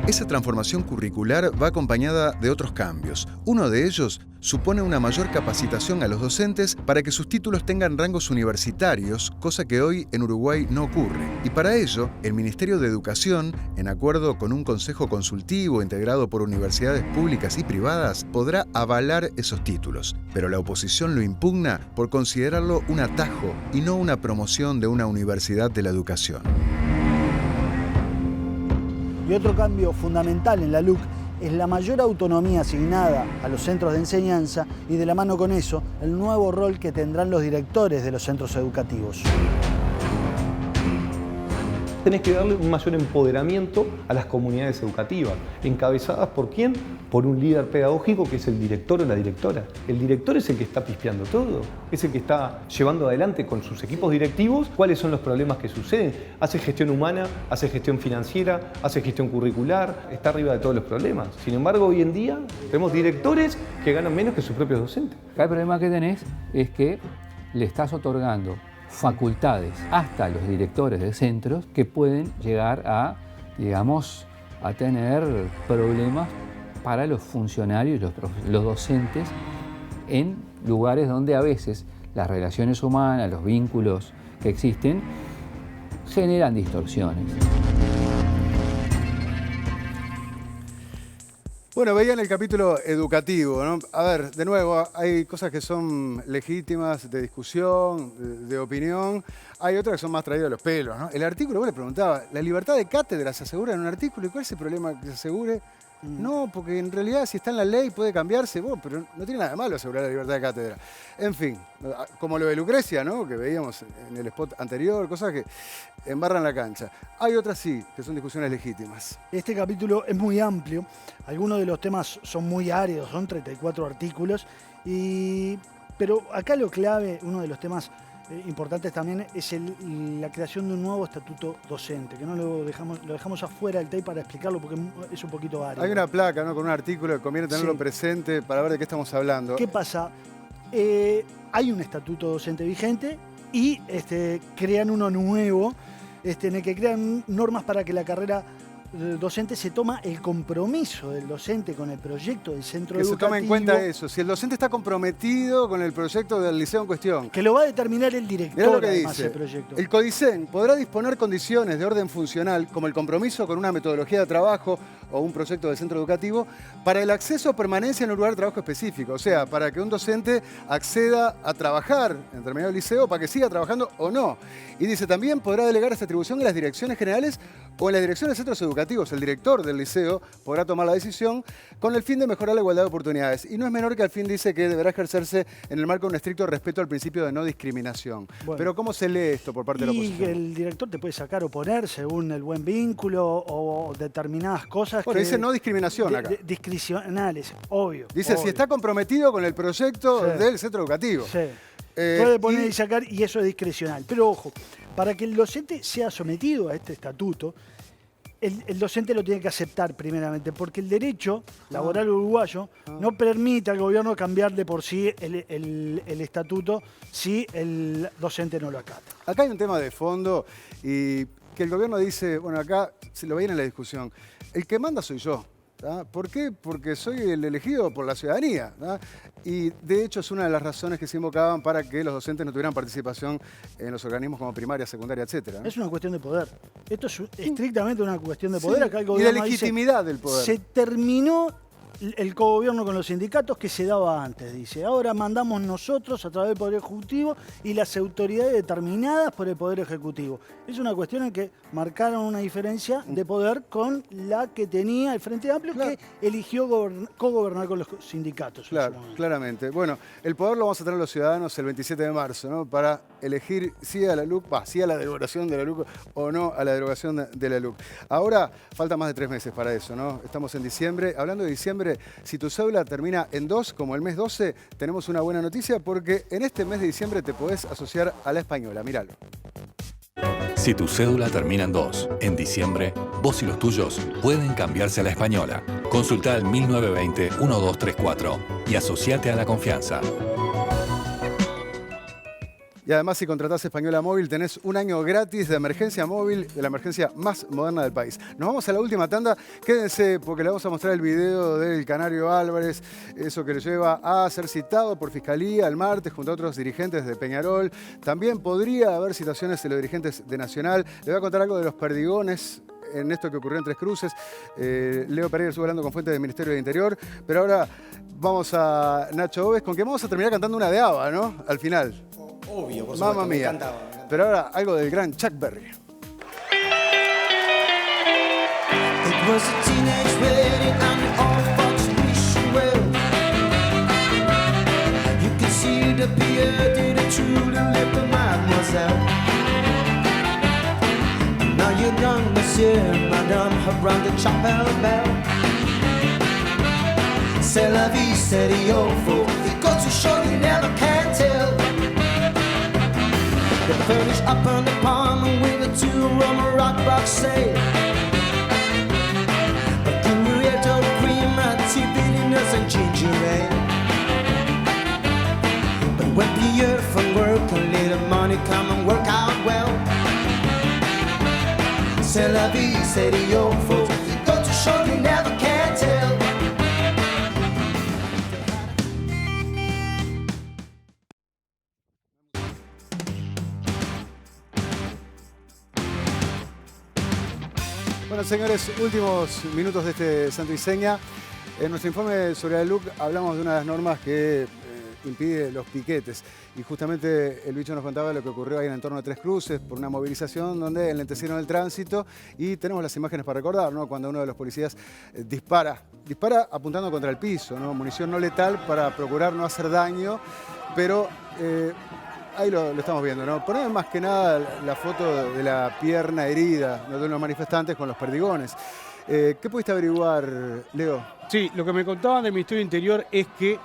Esa transformación curricular va acompañada de otros cambios. Uno de ellos supone una mayor capacitación a los docentes para que sus títulos tengan rangos universitarios, cosa que hoy en Uruguay no ocurre. Y para ello, el Ministerio de Educación, en acuerdo con un consejo consultivo integrado por universidades públicas y privadas, podrá avalar esos títulos. Pero la oposición lo impugna por considerarlo un atajo y no una promoción de una universidad de la educación. Y otro cambio fundamental en la LUC es la mayor autonomía asignada a los centros de enseñanza y, de la mano con eso, el nuevo rol que tendrán los directores de los centros educativos. Tenés que darle un mayor empoderamiento a las comunidades educativas, encabezadas ¿por quién? Por un líder pedagógico que es el director o la directora. El director es el que está pispeando todo, es el que está llevando adelante con sus equipos directivos cuáles son los problemas que suceden. Hace gestión humana, hace gestión financiera, hace gestión curricular, está arriba de todos los problemas. Sin embargo, hoy en día tenemos directores que ganan menos que sus propios docentes. Acá el problema que tenés es que le estás otorgando facultades hasta los directores de centros que pueden llegar a, digamos, a tener problemas para los funcionarios y los docentes en lugares donde a veces las relaciones humanas, los vínculos que existen, generan distorsiones. Bueno, veían el capítulo educativo, ¿no? A ver, de nuevo, hay cosas que son legítimas, de discusión, de opinión. Hay otras que son más traídas de los pelos, ¿no? El artículo, vos le preguntaba, ¿la libertad de cátedra se asegura en un artículo? ¿Y cuál es el problema que se asegure? No, porque en realidad si está en la ley puede cambiarse, bueno, pero no tiene nada de malo asegurar la libertad de cátedra. En fin, como lo de Lucrecia, ¿no? Que veíamos en el spot anterior, cosas que embarran la cancha. Hay otras sí, que son discusiones legítimas. Este capítulo es muy amplio, algunos de los temas son muy áridos, son 34 artículos, pero acá lo clave, uno de los temas importantes también es la creación de un nuevo estatuto docente, que no lo dejamos afuera del tape para explicarlo porque es un poquito árido. Hay una placa, ¿no? Con un artículo que conviene tenerlo presente para ver de qué estamos hablando. ¿Qué pasa? Hay un estatuto docente vigente y crean uno nuevo en el que crean normas para que la carrera docente se toma el compromiso del docente con el proyecto del centro educativo. Que se tome en cuenta eso, si el docente está comprometido con el proyecto del liceo en cuestión. Que lo va a determinar el director. Mirá lo que además, dice, del proyecto. el CODICEN podrá disponer condiciones de orden funcional, como el compromiso con una metodología de trabajo o un proyecto del centro educativo, para el acceso o permanencia en un lugar de trabajo específico. O sea, para que un docente acceda a trabajar en determinado liceo, para que siga trabajando o no. Y dice, también podrá delegar esta atribución en las direcciones generales o en las direcciones de centros educativos. El director del liceo podrá tomar la decisión con el fin de mejorar la igualdad de oportunidades. Y no es menor que al fin dice que deberá ejercerse en el marco de un estricto respeto al principio de no discriminación. Bueno, pero ¿cómo se lee esto por parte de la oposición? Y el director te puede sacar o poner según el buen vínculo o determinadas cosas. Bueno, dice no discriminación acá. Discrecionales, obvio. Dice, obvio. Si está comprometido con el proyecto del centro educativo. Sí. Puede poner y sacar y eso es discrecional. Pero ojo, para que el docente sea sometido a este estatuto, el docente lo tiene que aceptar primeramente, porque el derecho laboral uruguayo no permite al gobierno cambiar de por sí el estatuto si el docente no lo acata. Acá hay un tema de fondo y que el gobierno dice, bueno, acá se lo viene en la discusión, el que manda soy yo. ¿Ah? ¿Por qué? Porque soy el elegido por la ciudadanía. ¿Ah? Y de hecho es una de las razones que se invocaban para que los docentes no tuvieran participación en los organismos como primaria, secundaria, etc. ¿no? Es una cuestión de poder. Esto es estrictamente una cuestión de poder. Sí. Acá el gobierno y de legitimidad del poder. Se terminó el cogobierno con los sindicatos que se daba antes, dice. Ahora mandamos nosotros a través del Poder Ejecutivo y las autoridades determinadas por el Poder Ejecutivo. Es una cuestión en que marcaron una diferencia de poder con la que tenía el Frente Amplio, que eligió cogobernar con los sindicatos. Claro, claramente. Bueno, el poder lo vamos a tener los ciudadanos el 27 de marzo, ¿no? Para elegir sí a la LUC, sí a la derogación de la LUC o no a la derogación de la LUC. Ahora falta más de 3 meses para eso, ¿no? Estamos en diciembre. Hablando de diciembre, si tu cédula termina en 2, como el mes 12, tenemos una buena noticia porque en este mes de diciembre te podés asociar a La Española. Míralo. Si tu cédula termina en 2, en diciembre, vos y los tuyos pueden cambiarse a La Española. Consulta al 1920-1234 y asociate a La Confianza. Y además, si contratás Española Móvil, tenés un año gratis de emergencia móvil, de la emergencia más moderna del país. Nos vamos a la última tanda. Quédense porque le vamos a mostrar el video del Canario Álvarez, eso que le lleva a ser citado por Fiscalía el martes junto a otros dirigentes de Peñarol. También podría haber citaciones de los dirigentes de Nacional. Le voy a contar algo de los perdigones en esto que ocurrió en Tres Cruces. Leo Pereira estuvo hablando con fuentes del Ministerio del Interior. Pero ahora vamos a Nacho Oves, con quien vamos a terminar cantando una de ABBA, ¿no? Al final. Obvio, por Mamma supuesto, me mía. encantaba. Pero ahora algo del gran Chuck Berry. It was a teenage wedding and all folks wish you well. You could see the Pierre did a truly little mademoiselle. And now you're young, monsieur, madame, have rung the chapel bell. C'est la vie, c'est the old folk. It goes to show you never can tell. They furnish up on the palm with a 2-room rock box sail. But the Murieta cream and tea bitterness and ginger ale. But when Pierre from work a little money come and work out well. C'est la vie, say the old folks. It goes to show you never can tell. Bueno, señores, últimos minutos de este Santo y Seña. En nuestro informe sobre la LUC hablamos de una de las normas que impide los piquetes. Y justamente el bicho nos contaba lo que ocurrió ahí en el entorno de Tres Cruces por una movilización donde enlentecieron el tránsito y tenemos las imágenes para recordar, ¿no? Cuando uno de los policías dispara apuntando contra el piso, ¿no? Munición no letal para procurar no hacer daño, pero ahí lo estamos viendo, ¿no? Ponemos más que nada la foto de la pierna herida de unos manifestantes con los perdigones. ¿Qué pudiste averiguar, Leo? Sí, lo que me contaban del Ministerio del Interior es que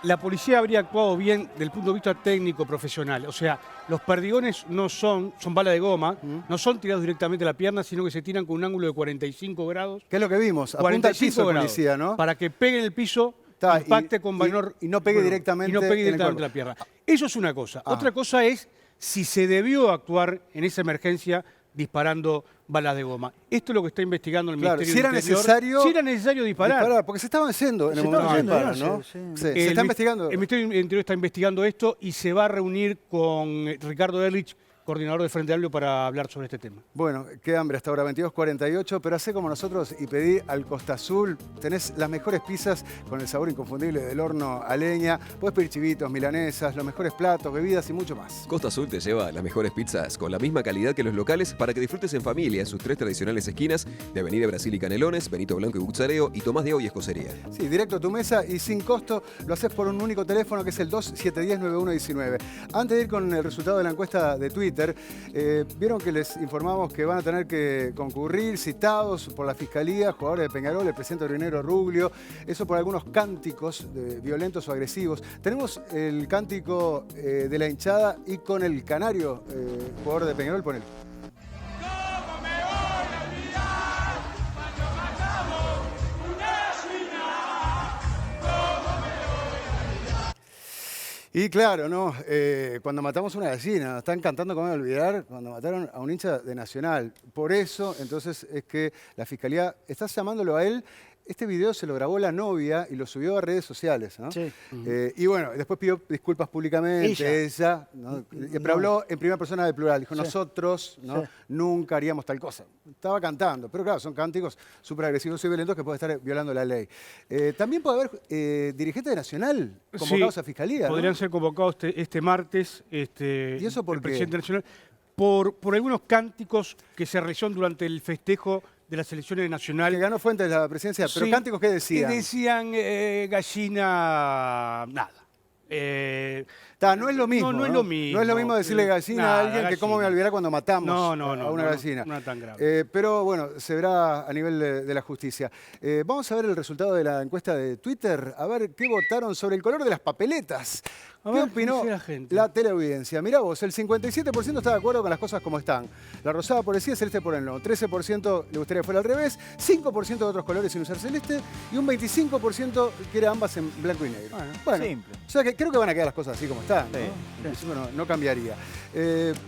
la policía habría actuado bien desde el punto de vista técnico, profesional. O sea, los perdigones son balas de goma, no son tirados directamente a la pierna, sino que se tiran con un ángulo de 45 grados. ¿Qué es lo que vimos? Apunta al piso el policía, ¿no? Para que pegue en el piso, impacte con menor... Y no pegue directamente a la pierna. Eso es una cosa. Otra cosa es si se debió actuar en esa emergencia disparando balas de goma. Esto es lo que está investigando el Ministerio del Interior. Si era necesario disparar. Porque se estaban haciendo en el momento de disparar, ¿no? Se está investigando. El Ministerio del Interior está investigando esto y se va a reunir con Ricardo Ehrlich, coordinador de Frente Amplio, para hablar sobre este tema. Bueno, qué hambre hasta ahora, 22:48, pero hacé como nosotros y pedí al Costa Azul. Tenés las mejores pizzas con el sabor inconfundible del horno a leña. Podés pedir chivitos, milanesas, los mejores platos, bebidas y mucho más. Costa Azul te lleva las mejores pizzas con la misma calidad que los locales para que disfrutes en familia en sus 3 tradicionales esquinas de Avenida Brasil y Canelones, Benito Blanco y Butzareo y Tomás de Hoy Escocería. Sí, directo a tu mesa y sin costo. Lo haces por un único teléfono que es el 2710-9119. Antes de ir con el resultado de la encuesta de Twitter, vieron que les informamos que van a tener que concurrir citados por la Fiscalía, jugadores de Peñarol, el presidente Orinero Ruglio, eso por algunos cánticos violentos o agresivos. Tenemos el cántico de la hinchada y con el canario, jugador de Peñarol, ponelo. Y claro, ¿no? Cuando matamos una gallina, están cantando, ¿cómo me voy a olvidar? Cuando mataron a un hincha de Nacional. Por eso, entonces, es que la Fiscalía está llamándolo a él. Este video se lo grabó la novia y lo subió a redes sociales, ¿no? Sí. Y bueno, después pidió disculpas públicamente, ella ¿no? Pero habló en primera persona del plural. Dijo, nosotros ¿no? nunca haríamos tal cosa. Estaba cantando, pero claro, son cánticos súper agresivos y violentos que pueden estar violando la ley. También puede haber dirigentes de Nacional convocados a Fiscalía, ¿no? Podrían ser convocados este martes. ¿Y eso por el qué? presidente nacional, por algunos cánticos que se realizaron durante el festejo de las elecciones nacionales. Que ganó Fuentes de la presidencia, pero sí, cánticos, ¿qué decían? Que decían gallina, nada. No es lo mismo. No es lo mismo. No es lo mismo decirle gallina a alguien que cómo me olvidará cuando matamos a una gallina. No es tan grave. Pero bueno, se verá a nivel de la justicia. Vamos a ver el resultado de la encuesta de Twitter, a ver qué votaron sobre el color de las papeletas. ¿Qué opinó la teleaudiencia? Mirá vos, el 57% está de acuerdo con las cosas como están. La rosada por el sí, el celeste por el no. 13% le gustaría que fuera al revés, 5% de otros colores sin usar celeste y un 25% quiere ambas en blanco y negro. Bueno, simple. O sea que creo que van a quedar las cosas así como están, ¿no? No cambiaría.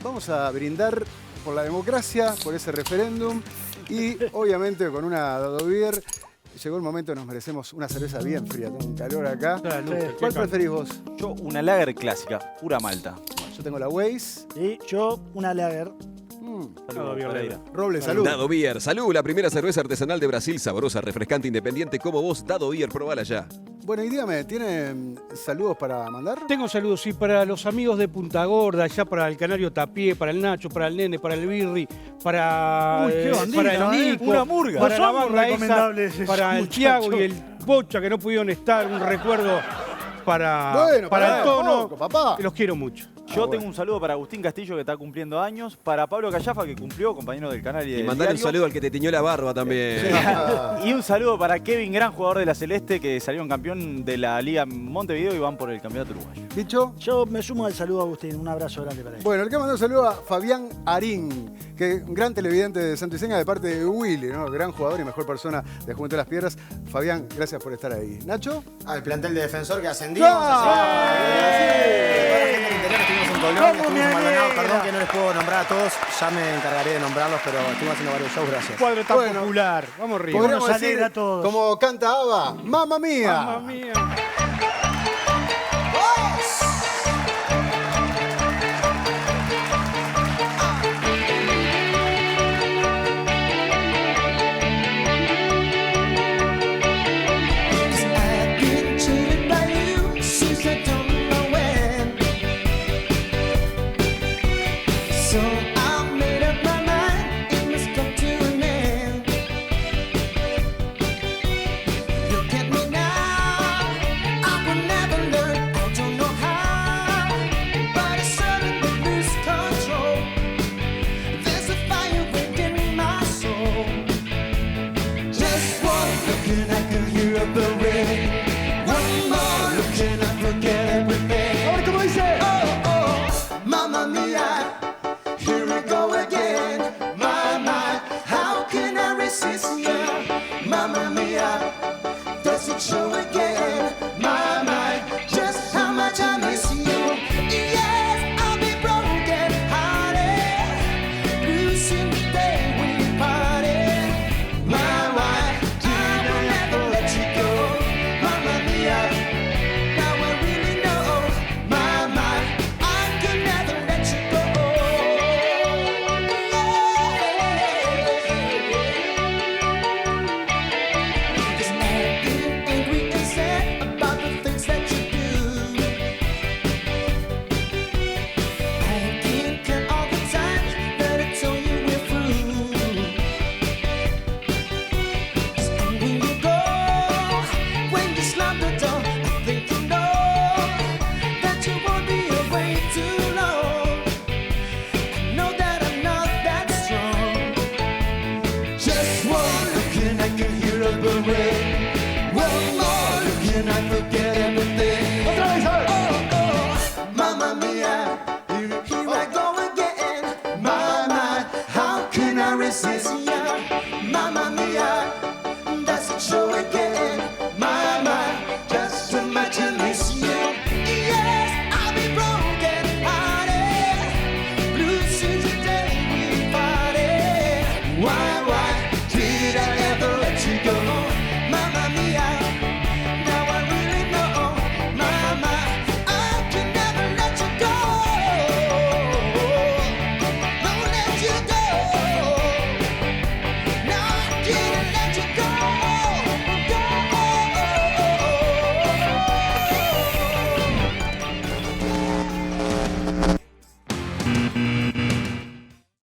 Vamos a brindar por la democracia, por ese referéndum y obviamente con una Dado Beer. Llegó el momento, nos merecemos una cerveza bien fría, tengo un calor acá. ¿Cuál preferís vos? Yo una lager clásica, pura malta. Yo tengo la Weiss. Y yo una lager. Roble, salud. Dado Beer, salud, la primera cerveza artesanal de Brasil, sabrosa, refrescante, independiente como vos. Dado Beer, probala ya. Bueno, y dígame, ¿tiene saludos para mandar? Tengo saludos, sí, para los amigos de Punta Gorda, allá para el Canario Tapié, para el Nacho, para el Nene, para el Birri, para el Nico, una murga. para la banda esa, para el Thiago y el Bocha, que no pudieron estar, un recuerdo para el Tono. Papá. Los quiero mucho. Yo tengo un saludo para Agustín Castillo, que está cumpliendo años, para Pablo Callafa, que cumplió, compañero del canal. Y mandar un saludo al que te tiñó la barba también. Sí. Y un saludo para Kevin Gran, jugador de la Celeste, que salieron campeón de la Liga Montevideo y van por el campeonato uruguayo. ¿Dicho? Yo me sumo al saludo a Agustín, un abrazo grande para él. Bueno, el que mandó un saludo a Fabián Arín, que es un gran televidente de Santo Iseña de parte de Willy, ¿no? Gran jugador y mejor persona de Juventud de las Piedras. Fabián, gracias por estar ahí. ¿Nacho? Al plantel de Defensor que ascendimos. Perdón que no les puedo nombrar a todos, ya me encargaré de nombrarlos, pero estuvimos haciendo varios shows, gracias. Cuadro tan popular, vamos arriba. Podríamos decir, a todos. Como canta Ava, ¡Mamma mía! ¡Mamma mía! So I made up my mind, it must come to an end. Look at me now, I will never learn, I don't know how, but I suddenly lose control. There's a fire within my soul. Just one look and I can hear up the rain. One more look and I forget everything. Ahora, ¿cómo dice? Oh, oh, mamma mia, here we go again. My, how can I resist you? Mamma mia, does it show again? My, just how much I miss you. Yes, I'll be broken hearted, losing